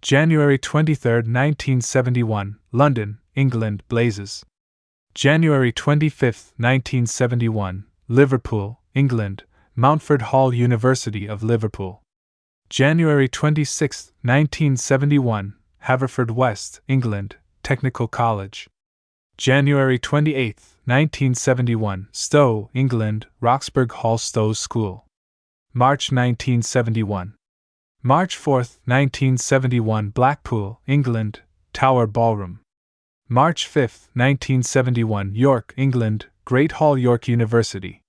January 23, 1971, London, England, Blazes. January 25, 1971, Liverpool, England, Mountford Hall University of Liverpool. January 26, 1971, Haverfordwest, England, Technical College. January 28, 1971, Stowe, England, Roxburgh Hall Stowe School. March 1971. March 4, 1971, Blackpool, England, Tower Ballroom. March 5, 1971, York, England, Great Hall York University.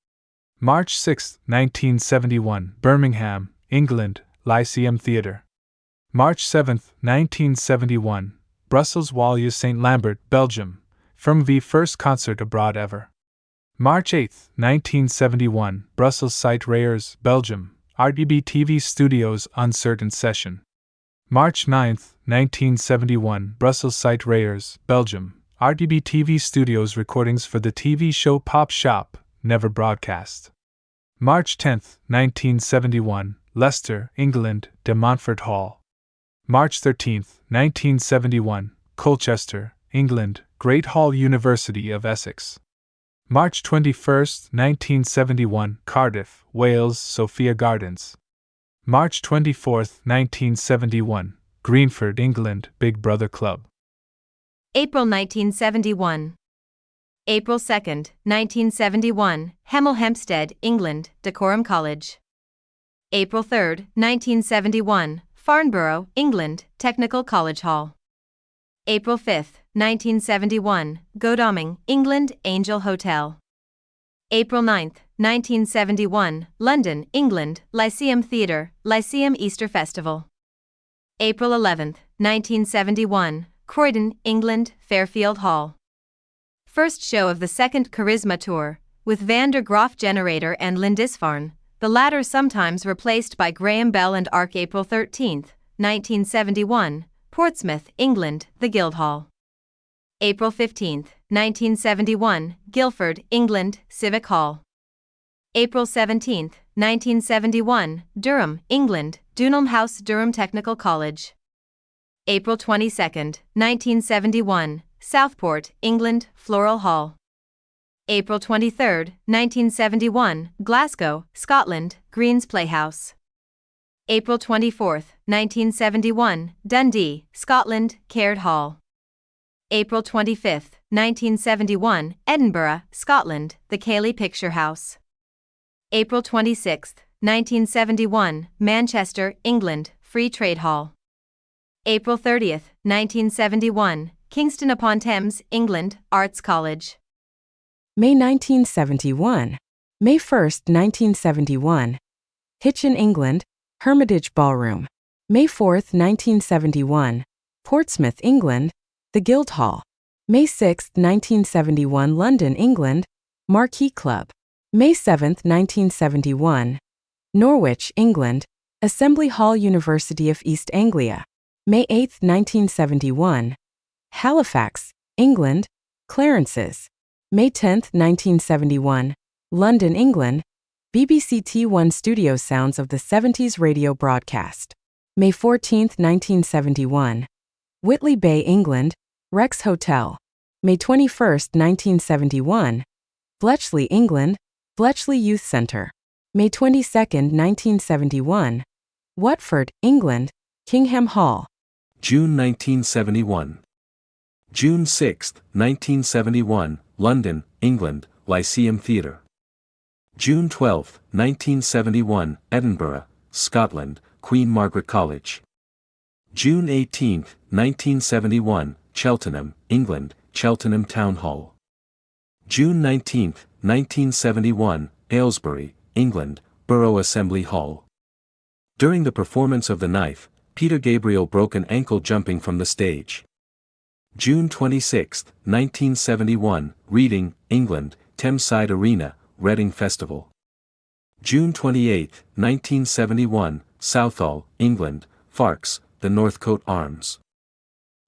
March 6, 1971, Birmingham, England, Lyceum Theatre. March 7, 1971, Brussels Walliers St. Lambert, Belgium, from the first concert abroad ever. March 8, 1971, Brussels Site Rayers, Belgium, RDB TV Studios Uncertain Session. March 9, 1971, Brussels Site Rayers, Belgium, RDB TV Studios recordings for the TV show Pop Shop, never broadcast. March 10, 1971, Leicester, England, De Montfort Hall. March 13, 1971, Colchester, England, Great Hall University of Essex. March 21, 1971, Cardiff, Wales, Sophia Gardens. March 24, 1971, Greenford, England, Big Brother Club. April 1971. April 2, 1971, Hemel Hempstead, England, Decorum College. April 3, 1971, Farnborough, England, Technical College Hall. April 5, 1971, Godalming, England, Angel Hotel. April 9, 1971, London, England, Lyceum Theatre, Lyceum Easter Festival. April 11, 1971, Croydon, England, Fairfield Hall. First show of the second Charisma Tour, with Van der Graaf Generator and Lindisfarne, the latter sometimes replaced by Graham Bell and Ark. April 13, 1971, Portsmouth, England, the Guildhall. April 15, 1971, Guildford, England, Civic Hall. April 17, 1971, Durham, England, Dunelm House, Durham Technical College. April 22, 1971, Southport, England, Floral Hall. April 23, 1971, Glasgow, Scotland, Green's Playhouse. April 24, 1971, Dundee, Scotland, Caird Hall. April 25, 1971, Edinburgh, Scotland, the Cayley Picture House. April 26, 1971, Manchester, England, Free Trade Hall. April 30, 1971, Kingston upon Thames, England, Arts College. May 1971. May 1st, 1971. Hitchin, England, Hermitage Ballroom. May 4th, 1971. Portsmouth, England, the Guildhall. May 6th, 1971. London, England, Marquee Club. May 7th, 1971. Norwich, England, Assembly Hall, University of East Anglia. May 8th, 1971. Halifax, England, Clarence's. May 10th, 1971. London, England, BBC T1 Studio Sounds of the 70s radio broadcast. May 14th, 1971. Whitley Bay, England, Rex Hotel. May 21st, 1971. Bletchley, England, Bletchley Youth Centre. May 22nd, 1971. Watford, England, Kingham Hall. June 1971. June 6, 1971, London, England, Lyceum Theatre. June 12, 1971, Edinburgh, Scotland, Queen Margaret College. June 18, 1971, Cheltenham, England, Cheltenham Town Hall. June 19, 1971, Aylesbury, England, Borough Assembly Hall. During the performance of The Knife, Peter Gabriel broke an ankle jumping from the stage. June 26, 1971, Reading, England, Thameside Arena, Reading Festival. June 28, 1971, Southall, England, Farks, the Northcote Arms.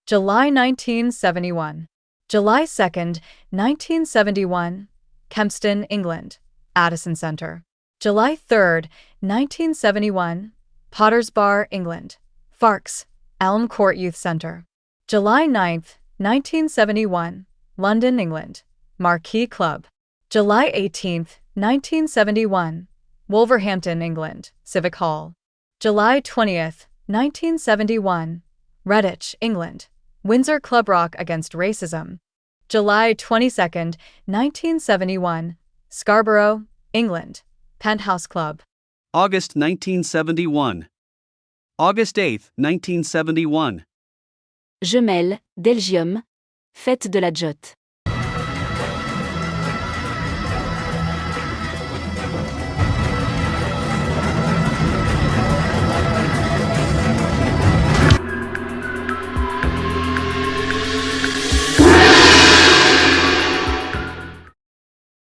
July 1971. July 2nd, 1971, Kempston, England, Addison Centre. July 3rd, 1971, Potters Bar, England, Farks, Elm Court Youth Centre. July 9th, 1971, London, England, Marquee Club. July 18th, 1971, Wolverhampton, England, Civic Hall. July 20th, 1971, Redditch, England, Windsor Club Rock Against Racism. July 22nd, 1971, Scarborough, England, Penthouse Club. August 1971. August 8, 1971. Gemelle, Belgium, Fête de la Jotte.